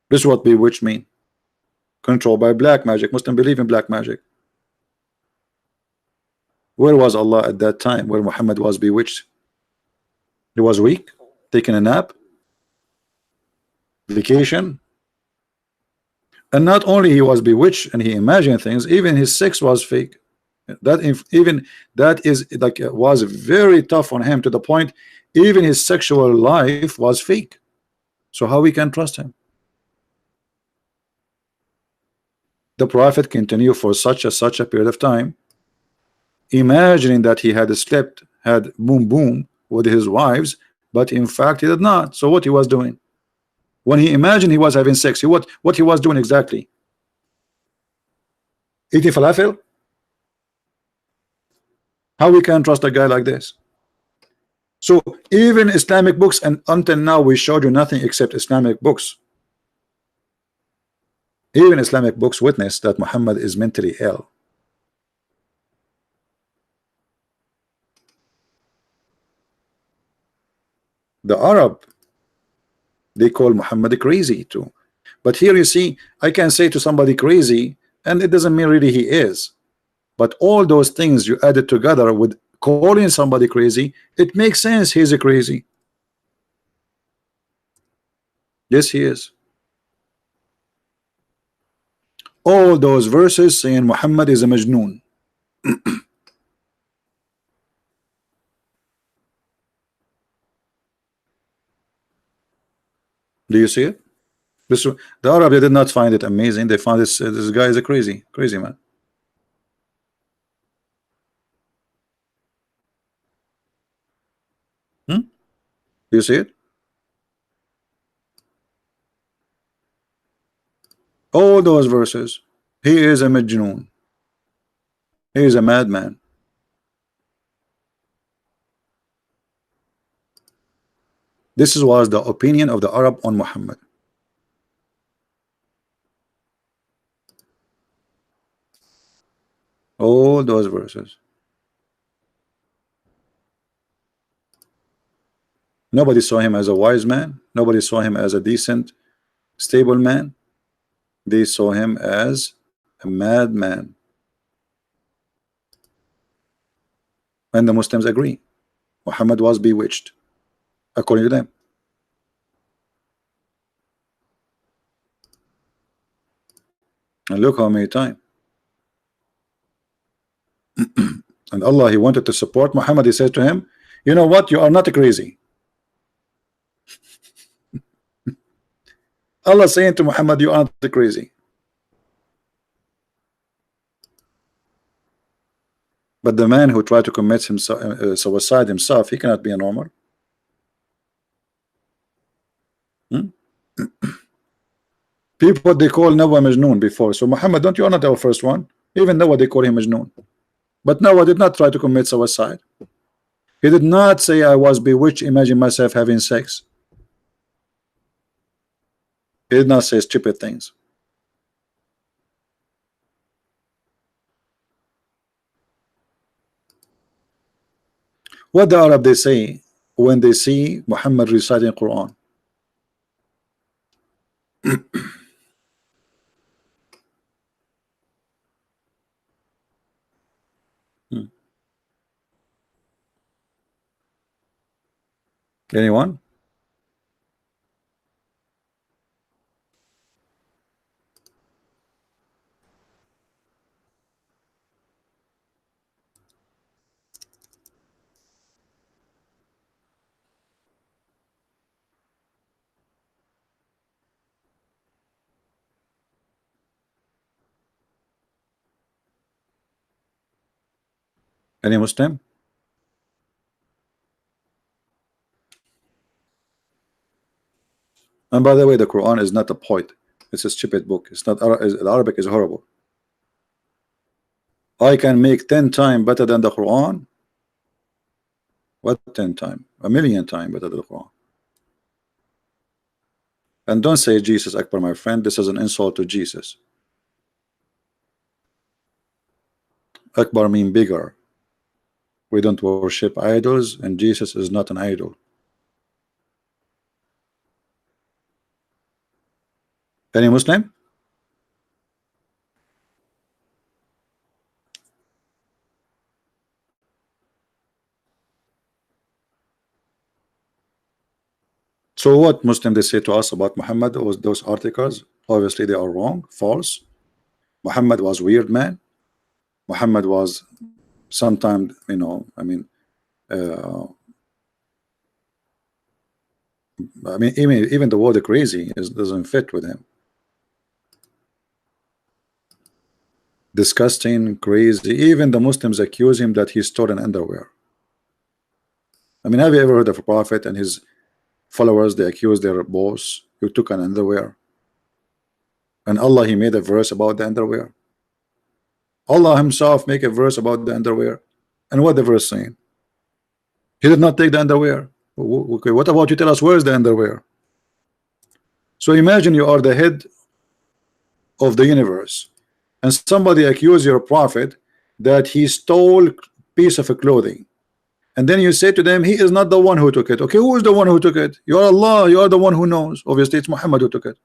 This is what bewitched mean. Controlled by black magic. Muslim believe in black magic. Where was Allah at that time where Muhammad was bewitched? He was weak, taking a nap, vacation. And not only he was bewitched and he imagined things, even his sex was fake. That is like was very tough on him, to the point even his sexual life was fake. So how we can trust him? The Prophet continued for such a period of time, imagining that he had slept, had boom boom with his wives, but in fact he did not. So what he was doing when he imagined he was having sex, what he was doing exactly? Eating falafel? How we can trust a guy like this? So even Islamic books, and until now we showed you nothing except Islamic books. Even Islamic books witness that Muhammad is mentally ill. The Arab, they call Muhammad crazy too. But here you see, I can say to somebody crazy, and it doesn't mean really he is. But all those things you added together with calling somebody crazy, it makes sense he's a crazy. Yes, he is. All those verses saying Muhammad is a majnoon. Do you see it? The Arab, they did not find it amazing. They found this guy is a crazy man. Do you see it? All those verses. He is a majnoon. He is a madman. This was the opinion of the Arab on Muhammad. All those verses. Nobody saw him as a wise man. Nobody saw him as a decent, stable man. They saw him as a madman. And the Muslims agree. Muhammad was bewitched, according to them. And look how many times. And Allah, he wanted to support Muhammad. He said to him, you know what, you are not crazy. Allah saying to Muhammad, you aren't crazy. But the man who tried to commit himself, suicide himself, he cannot be a normal. People, they call Noah Majnoon before. So Muhammad, don't you are not our first one. Even Noah, they call him Majnoon. But Noah did not try to commit suicide. He did not say, I was bewitched, imagine myself having sex. He did not say stupid things. What the Arab they say when they see Muhammad reciting Quran? Anyone? Any Muslim? And by the way, the Quran is not a poet. It's a stupid book. It's not Arabic is horrible. I can make 10 times better than the Quran. What 10 times? A million times better than the Quran. And don't say Jesus Akbar, my friend. This is an insult to Jesus. Akbar means bigger. We don't worship idols, and Jesus is not an idol. Any Muslim? So what Muslim they say to us about Muhammad was those articles? Obviously they are wrong, false. Muhammad was weird man. Muhammad was sometimes, you know, I mean, even the word crazy doesn't fit with him. Disgusting, crazy. Even the Muslims accuse him that he stole an underwear. I mean, have you ever heard of a prophet and his followers? They accuse their boss who took an underwear, and Allah, he made a verse about the underwear. Allah himself make a verse about the underwear, and what the verse saying? He did not take the underwear. Okay, what about you? Tell us where's the underwear? So imagine you are the head of the universe, and somebody accuse your prophet that he stole piece of clothing, and then you say to them he is not the one who took it. Okay, who is the one who took it? You are Allah, you are the one who knows. Obviously it's Muhammad who took it.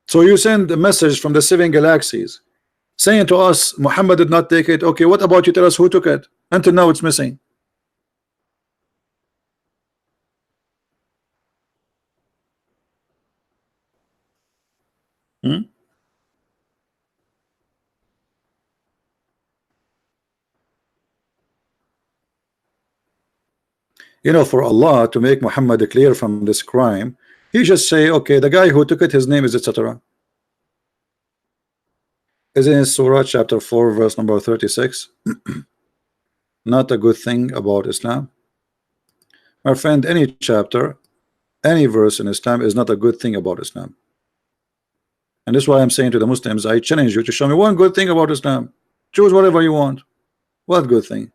So you send a message from the 7 galaxies saying to us Muhammad did not take it. Okay, what about you? Tell us who took it. Until now it's missing. You know, for Allah to make Muhammad clear from this crime, he just say, okay, the guy who took it, his name is etc. Is in Surah chapter 4 verse number 36. Not a good thing about Islam. My friend, any chapter, any verse in Islam is not a good thing about Islam. And that's why I'm saying to the Muslims, I challenge you to show me one good thing about Islam. Choose whatever you want. What good thing?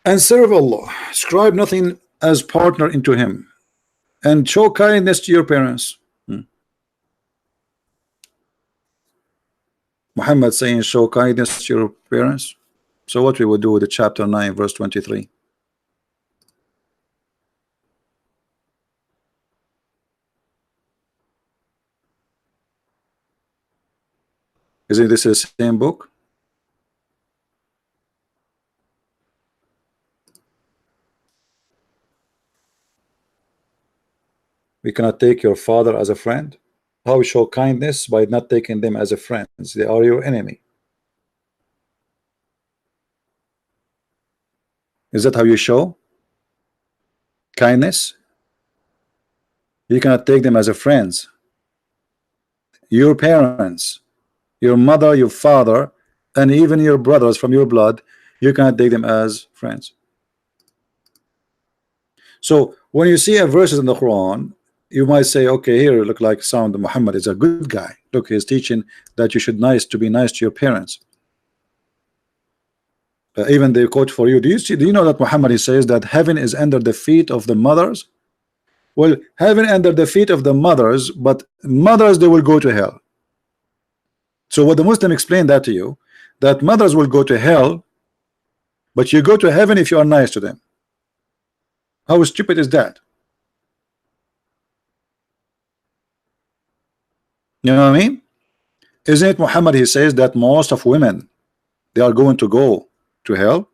And serve Allah, ascribe nothing as partner into him, and show kindness to your parents. Muhammad saying show kindness to your parents. So what we would do with the chapter 9 verse 23? Isn't this the same book? We cannot take your father as a friend. How we show kindness? By not taking them as a friends. They are your enemy. Is that how you show kindness? You cannot take them as a friends. Your parents, your mother, your father, and even your brothers from your blood, you cannot take them as friends. So when you see a verses in the Quran, you might say, okay, here look like sound Muhammad is a good guy. Look, he's teaching that you should be nice to your parents. Even they quote for you. Do you know that Muhammad, he says that heaven is under the feet of the mothers? Well, heaven under the feet of the mothers, but mothers, they will go to hell. So what the Muslim explained that to you, that mothers will go to hell, but you go to heaven if you are nice to them. How stupid is that? You know what I mean? Isn't it Muhammad, he says that most of women, they are going to go to hell?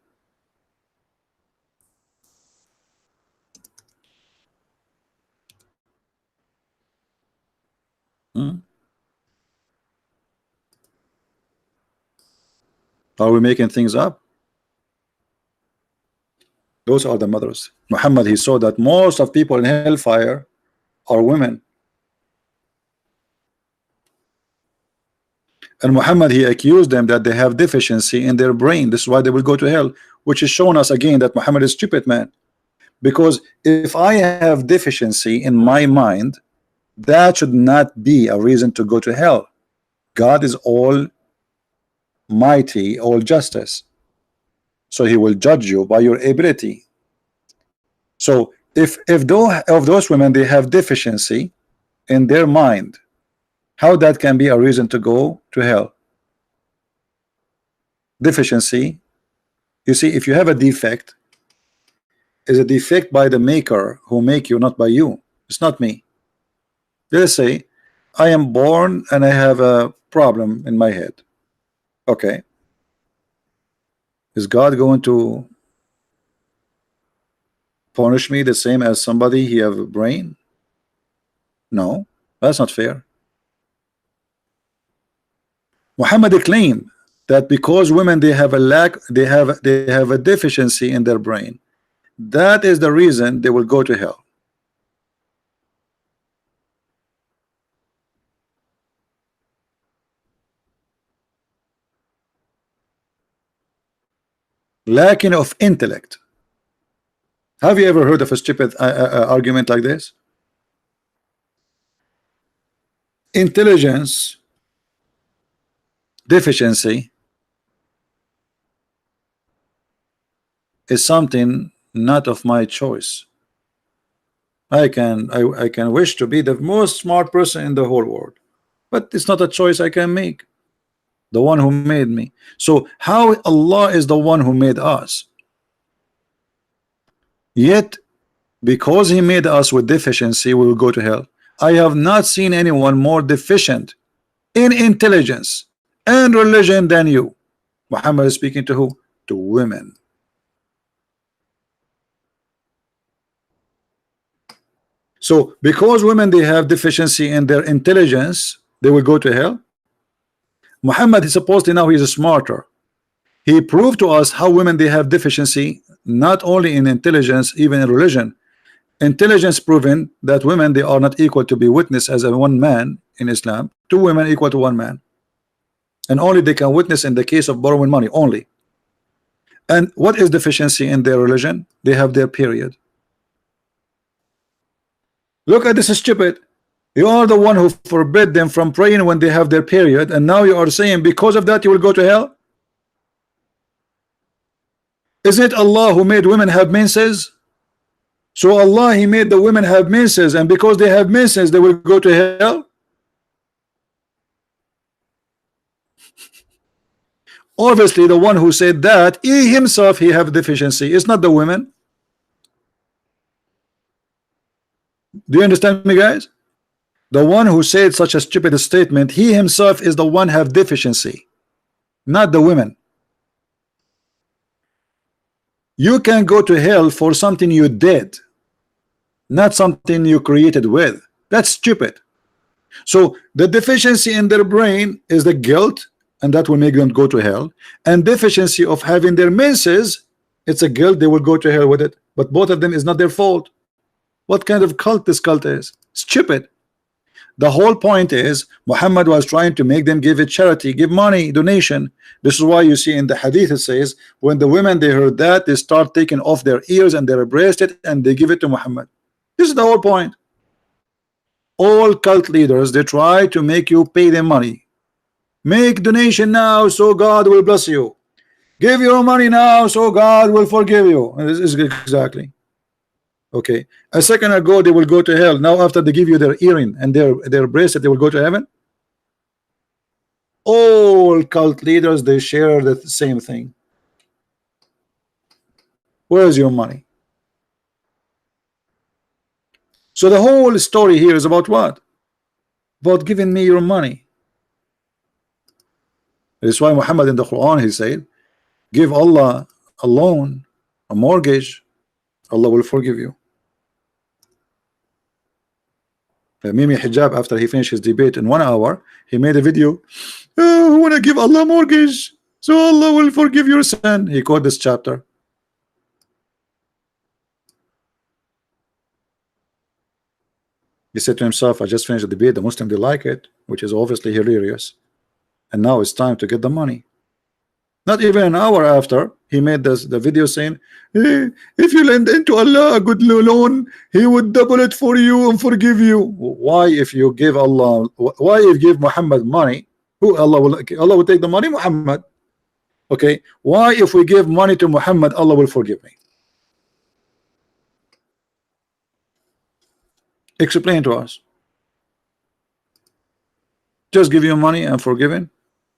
Are we making things up? Those are the mothers. Muhammad, he saw that most of people in hellfire are women. And Muhammad, he accused them that they have deficiency in their brain. This is why they will go to hell, which is showing us again that Muhammad is stupid, man. Because if I have deficiency in my mind, that should not be a reason to go to hell. God is all mighty, all justice. So he will judge you by your ability. So if those women, they have deficiency in their mind, how that can be a reason to go to hell? Deficiency, you see, if you have a defect, is a defect by the maker who make you, not by you. It's not me. Let's say I am born and I have a problem in my head. Okay, is God going to punish me the same as somebody he have a brain? No, that's not fair. Muhammad claimed that because women, they have they have a deficiency in their brain, that is the reason they will go to hell. lacking of intellect. Have you ever heard of a stupid argument like this? Intelligence deficiency is something not of my choice. I can wish to be the most smart person in the whole world, but it's not a choice I can make. The one who made me. So how Allah is the one who made us, yet because he made us with deficiency we will go to hell? I have not seen anyone more deficient in intelligence and religion than you. Muhammad is speaking to who? To women. So because women they have deficiency in their intelligence, they will go to hell. Muhammad is supposedly now he is smarter. He proved to us how women they have deficiency not only in intelligence, even in religion. Intelligence proven that women they are not equal to be witness as a one man in Islam. Two women equal to one man, and only they can witness in the case of borrowing money only. And what is deficiency in their religion? They have their period. Look at this stupid. You are the one who forbid them from praying when they have their period, and now you are saying because of that you will go to hell. Isn't it Allah who made women have menses? So Allah he made the women have menses, and because they have menses they will go to hell. Obviously the one who said that he himself he have deficiency. It's not the women. Do you understand me, guys? The one who said such a stupid statement, he himself is the one have deficiency, not the women. You can go to hell for something you did, not something you created with. That's stupid. So the deficiency in their brain is the guilt, and that will make them go to hell. And deficiency of having their menses, it's a guilt, they will go to hell with it. But both of them is not their fault. What kind of cult this cult is? Stupid. The whole point is Muhammad was trying to make them give a charity, give money, donation. This is why you see in the hadith it says when the women they heard that they start taking off their ears and their bracelet and they give it to Muhammad. This is the whole point. All cult leaders they try to make you pay them money. Make donation now so God will bless you. Give your money now so God will forgive you. And this is exactly. Okay, a second ago they will go to hell. Now after they give you their earring and their bracelet, they will go to heaven. All cult leaders they share the same thing. Where's your money? So the whole story here is about what? About giving me your money. That's why Muhammad in the Quran he said, give Allah a loan, a mortgage, Allah will forgive you. Mimi Hijab, after he finished his debate in 1 hour, he made a video. Oh, I want to give Allah mortgage so Allah will forgive your sin. He quoted this chapter. He said to himself, I just finished the debate, the Muslim they like it, which is obviously hilarious, and now it's time to get the money. Not even an hour after he made the video saying, hey, if you lend into Allah a good loan, he would double it for you and forgive you. Why if you give Allah, why if you give Muhammad money, who Allah will take the money? Muhammad. Okay, why if we give money to Muhammad, Allah will forgive me? Explain to us. Just give you money and forgiven,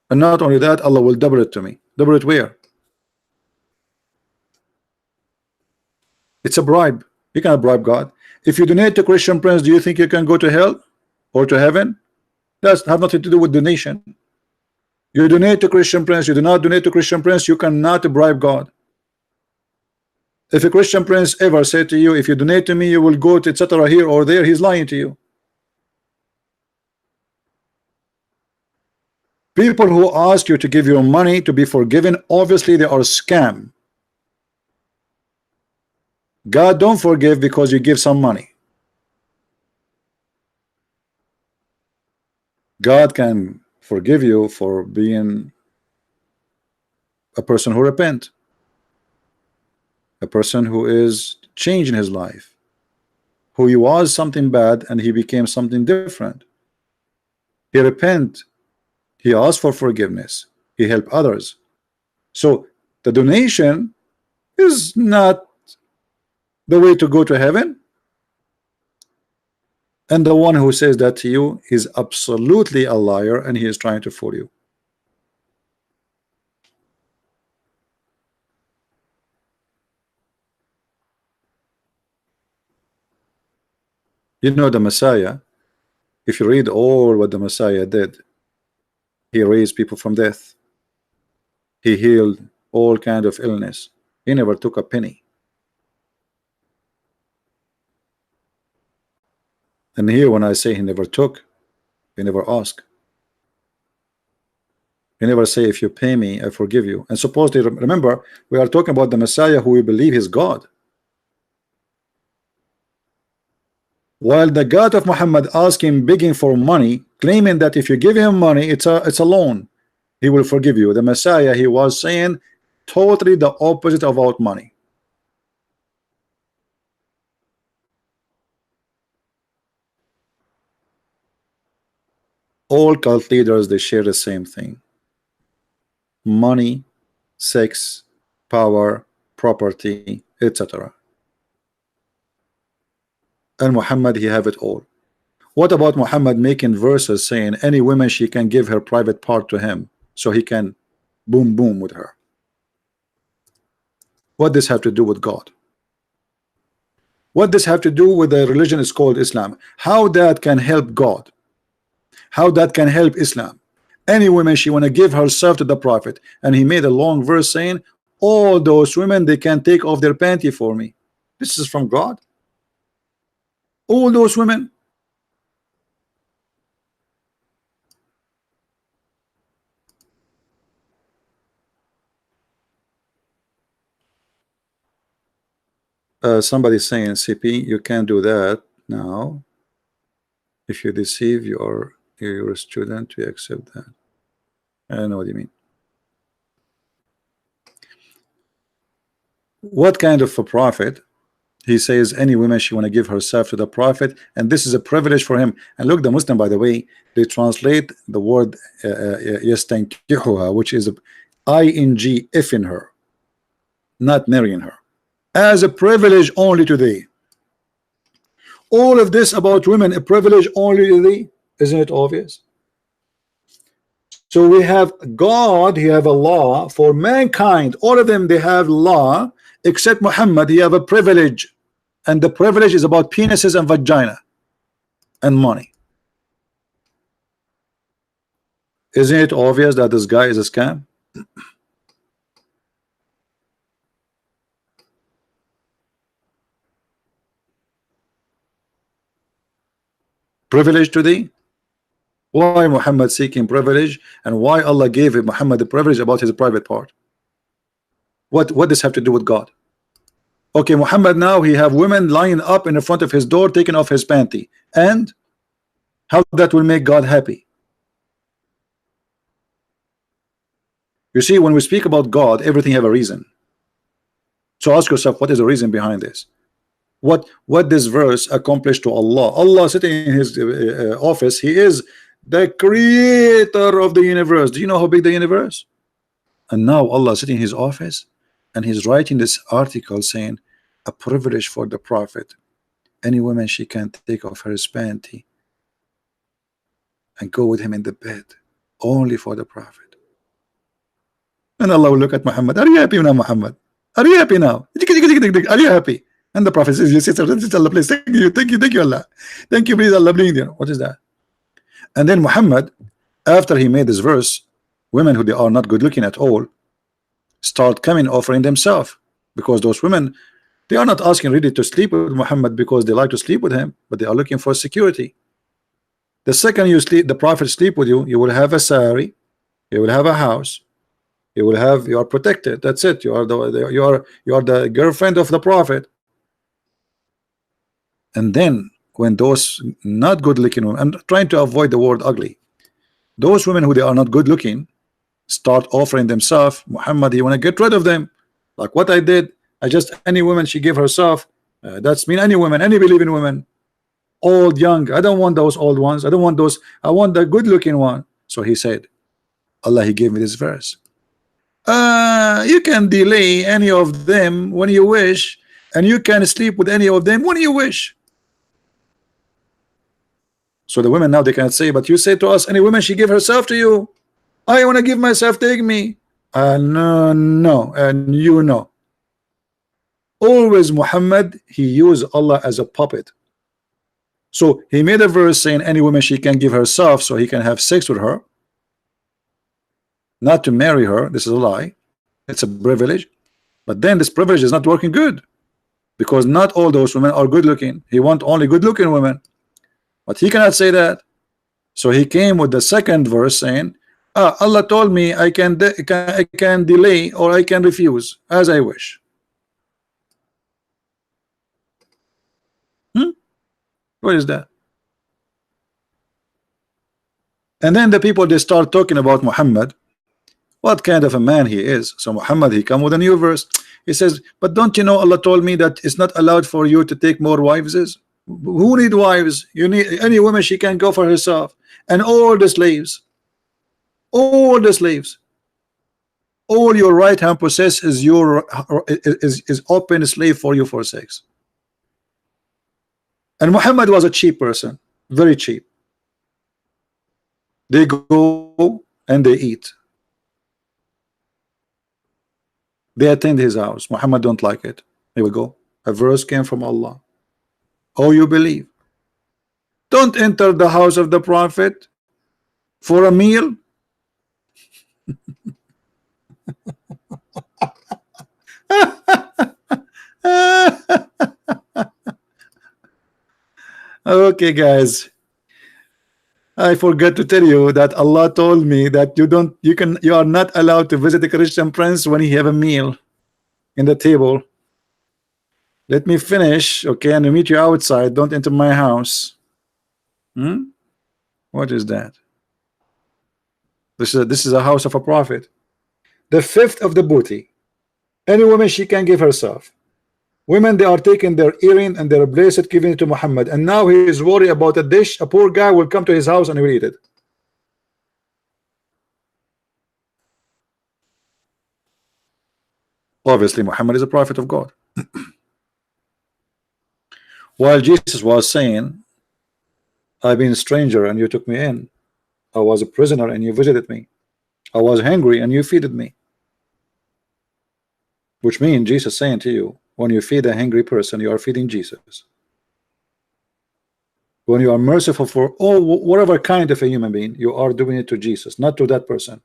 and not only that, Allah will double it to me. Double it where? It's a bribe. You cannot bribe God. If you donate to Christian Prince, do you think you can go to hell or to heaven? That's have nothing to do with donation. You donate to Christian Prince, you do not donate to Christian Prince, you cannot bribe God. If a Christian Prince ever said to you, if you donate to me, you will go to etc. here or there, he's lying to you. People who ask you to give your money to be forgiven, obviously they are a scam. God don't forgive because you give some money. God can forgive you for being a person who repent. A person who is changing his life, who he was something bad and he became something different. He repent, he asked for forgiveness, he helped others. So the donation is not the way to go to heaven. And the one who says that to you is absolutely a liar, and he is trying to fool you. You know, the Messiah, if you read all what the Messiah did, he raised people from death, he healed all kind of illness, he never took a penny. And here when I say he never took, he never asked. He never say, if you pay me, I forgive you. And supposedly, remember, we are talking about the Messiah who we believe is God. While the God of Muhammad asking, begging for money, claiming that if you give him money, it's a loan, he will forgive you. The Messiah, he was saying totally the opposite about money. All cult leaders, they share the same thing: money, sex, power, property, etc. And Muhammad, he have it all. What about Muhammad making verses saying any woman, she can give her private part to him so he can boom boom with her? What does this have to do with God? What does this have to do with the religion is called Islam? How that can help God? How that can help Islam? Any woman, she want to give herself to the Prophet, and he made a long verse saying all those women, they can take off their panty for me. This is from God? All those women? Somebody saying, CP, you can't do that now. If you deceive you're a student, we accept that. I don't know what you mean. What kind of a prophet? He says any woman, she want to give herself to the Prophet, and this is a privilege for him. And look, the Muslim, by the way, they translate the word yastankihuha, which is ing, if in her, not marrying her, as a privilege only to thee. All of this about women, a privilege only to thee. Isn't it obvious? So we have God, he have a law for mankind. All of them, they have law, except Muhammad, he have a privilege. And the privilege is about penises and vagina and money. Isn't it obvious that this guy is a scam? Privilege to thee? Why Muhammad seeking privilege, and why Allah gave Muhammad the privilege about his private part? What does this have to do with God? Okay, Muhammad, now he have women lying up in the front of his door taking off his panty, and how that will make God happy? You see, when we speak about God, everything have a reason. So ask yourself, what is the reason behind this? What this verse accomplished to Allah? Allah sitting in his office, he is the creator of the universe. Do you know how big the universe? And now Allah sitting in his office, and he's writing this article saying a privilege for the Prophet. Any woman, she can take off her panty and go with him in the bed, only for the Prophet. And Allah will look at Muhammad. Are you happy now, Muhammad? Are you happy now? Are you happy? And the Prophet says, yes, Allah, please, thank you, Allah. Thank you, please, Allah, please. What is that? And then Muhammad, after he made this verse, women who they are not good looking at all start coming offering themselves, because those women, they are not asking really to sleep with Muhammad because they like to sleep with him, but they are looking for security. The second you sleep, the Prophet sleep with you, you will have a sari, you will have a house, you are protected. That's it. You are the girlfriend of the Prophet. And then when those not good looking women, I'm trying to avoid the word ugly, those women who they are not good looking start offering themselves, Muhammad, you want to get rid of them, like what I did. I just any woman she give herself. That's mean any woman, any believing woman, old, young. I don't want those old ones. I don't want those. I want the good-looking one. So he said, Allah, he gave me this verse. You can delay any of them when you wish, and you can sleep with any of them when you wish. So the women now they cannot say, but you say to us, any woman she give herself to you. I want to give myself, take me. No, no, and you know. Always Muhammad, he used Allah as a puppet. So he made a verse saying any woman she can give herself so he can have sex with her, not to marry her. This is a lie. It's a privilege. But then this privilege is not working good, because not all those women are good looking. He want only good looking women, but he cannot say that. So he came with the second verse saying, Allah told me I can delay or I can refuse as I wish. What is that? And then the people they start talking about Muhammad, what kind of a man he is. So Muhammad he come with a new verse. He says, but don't you know Allah told me that it's not allowed for you to take more wives? Who need wives? You need any woman she can go for herself. And all the slaves, all the slaves, all your right hand possess is your is open slave for you for sex. And Muhammad was a cheap person, very cheap. They go and they eat. They attend his house. Muhammad don't like it. Here we go. A verse came from Allah. Oh, you believe? Don't enter the house of the Prophet for a meal. Okay, guys. I forgot to tell you that Allah told me that you are not allowed to visit a Christian prince when he have a meal in the table. Let me finish, okay, and I'll meet you outside. Don't enter my house. What is that? This is a house of a prophet. The fifth of the booty. Any woman she can give herself. Women, they are taking their earring and their bracelet, giving it to Muhammad, and now he is worried about a dish. A poor guy will come to his house and he will eat it. Obviously Muhammad is a prophet of God. While Jesus was saying, I've been a stranger and you took me in. I was a prisoner and you visited me. I was hungry and you feeded me. Which means Jesus saying to you, when you feed a hungry person, you are feeding Jesus. When you are merciful for whatever kind of a human being, you are doing it to Jesus, not to that person.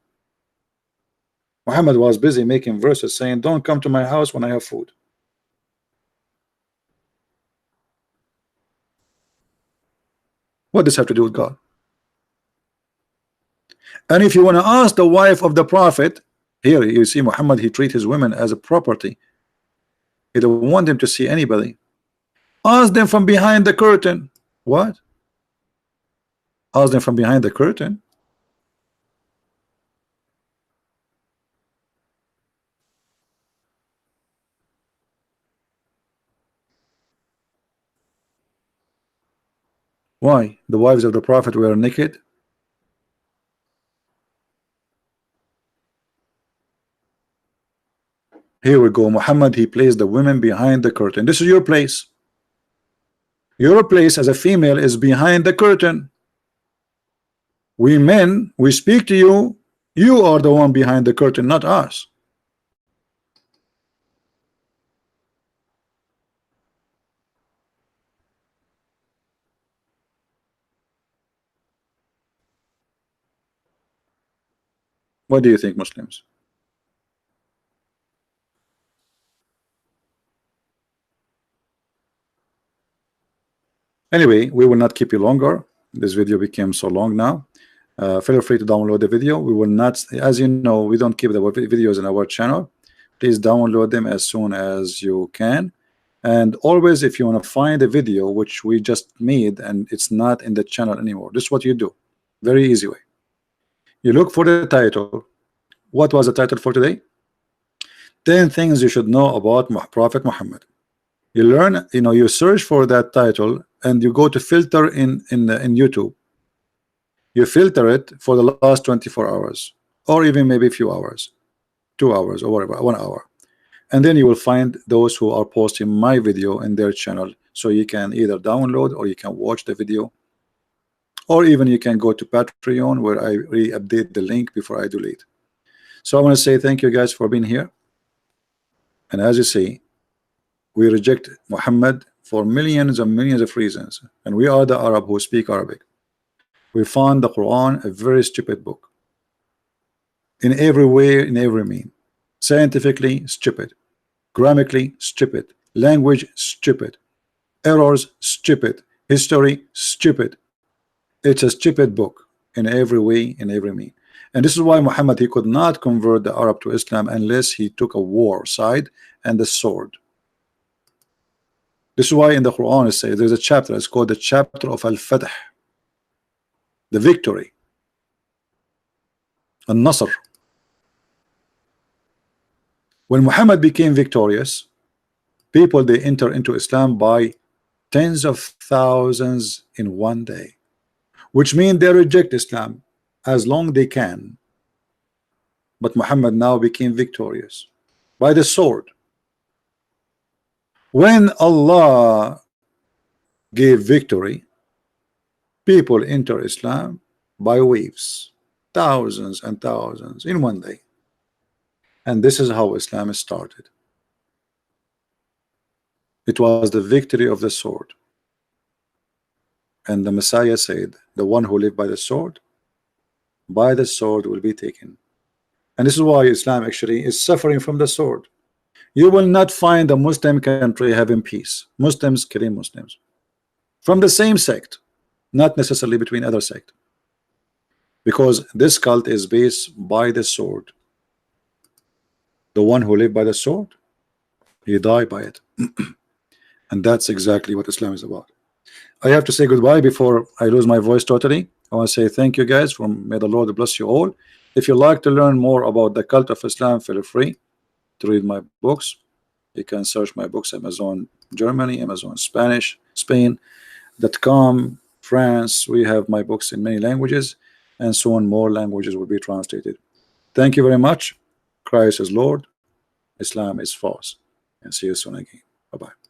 Muhammad was busy making verses saying, don't come to my house when I have food. What does this have to do with God? And if you want to ask the wife of the prophet, here you see Muhammad, he treats his women as a property. He don't want them to see anybody. Ask them from behind the curtain. What? Ask them from behind the curtain? Why? The wives of the prophet were naked? Here we go. Muhammad, he placed the women behind the curtain. This is your place. Your place as a female is behind the curtain. We men, we speak to you. You are the one behind the curtain, not us. What do you think, Muslims? Anyway, we will not keep you longer. This video became so long now. Feel free to download the video. We will not, as you know, we don't keep the videos in our channel. Please download them as soon as you can. And always, if you want to find a video which we just made and it's not in the channel anymore, this is what you do. Very easy way. You look for the title. What was the title for today? 10 things you should know about Prophet Muhammad. You learn, you search for that title and you go to filter in YouTube. You filter it for the last 24 hours or even maybe a few hours, 2 hours or whatever, 1 hour, and then you will find those who are posting my video in their channel, so you can either download or you can watch the video, or even you can go to Patreon where I re-update the link before I delete. So I want to say thank you guys for being here. And as you see, we reject Muhammad for millions and millions of reasons, and we are the Arab who speak Arabic. We found the Quran a very stupid book in every way, in every mean. Scientifically stupid, grammatically stupid, language stupid, errors stupid, history stupid. It's a stupid book in every way, in every mean. And this is why Muhammad, he could not convert the Arab to Islam unless he took a war side and the sword. This is why in the Quran it says there's a chapter, it's called the chapter of Al-Fatah, the victory, Al-Nasr. When Muhammad became victorious, people, they enter into Islam by tens of thousands in one day, which means they reject Islam as long they can. But Muhammad now became victorious by the sword. When Allah gave victory, people enter Islam by waves, thousands and thousands in one day. And this is how Islam started. It was the victory of the sword. And the Messiah said, the one who lived by the sword will be taken. And this is why Islam actually is suffering from the sword. You will not find a Muslim country having peace. Muslims killing Muslims from the same sect, not necessarily between other sect, because this cult is based by the sword. The one who lived by the sword, he died by it. And that's exactly what Islam is about. I have to say goodbye before I lose my voice totally. I want to say thank you guys. May the Lord bless you all. If you like to learn more about the cult of Islam, feel free to read my books. You can search my books, Amazon Germany, Amazon Spanish, Spain.com, France. We have my books in many languages, and soon more languages will be translated. Thank you very much. Christ is Lord, Islam is false, and see you soon again. Bye-bye.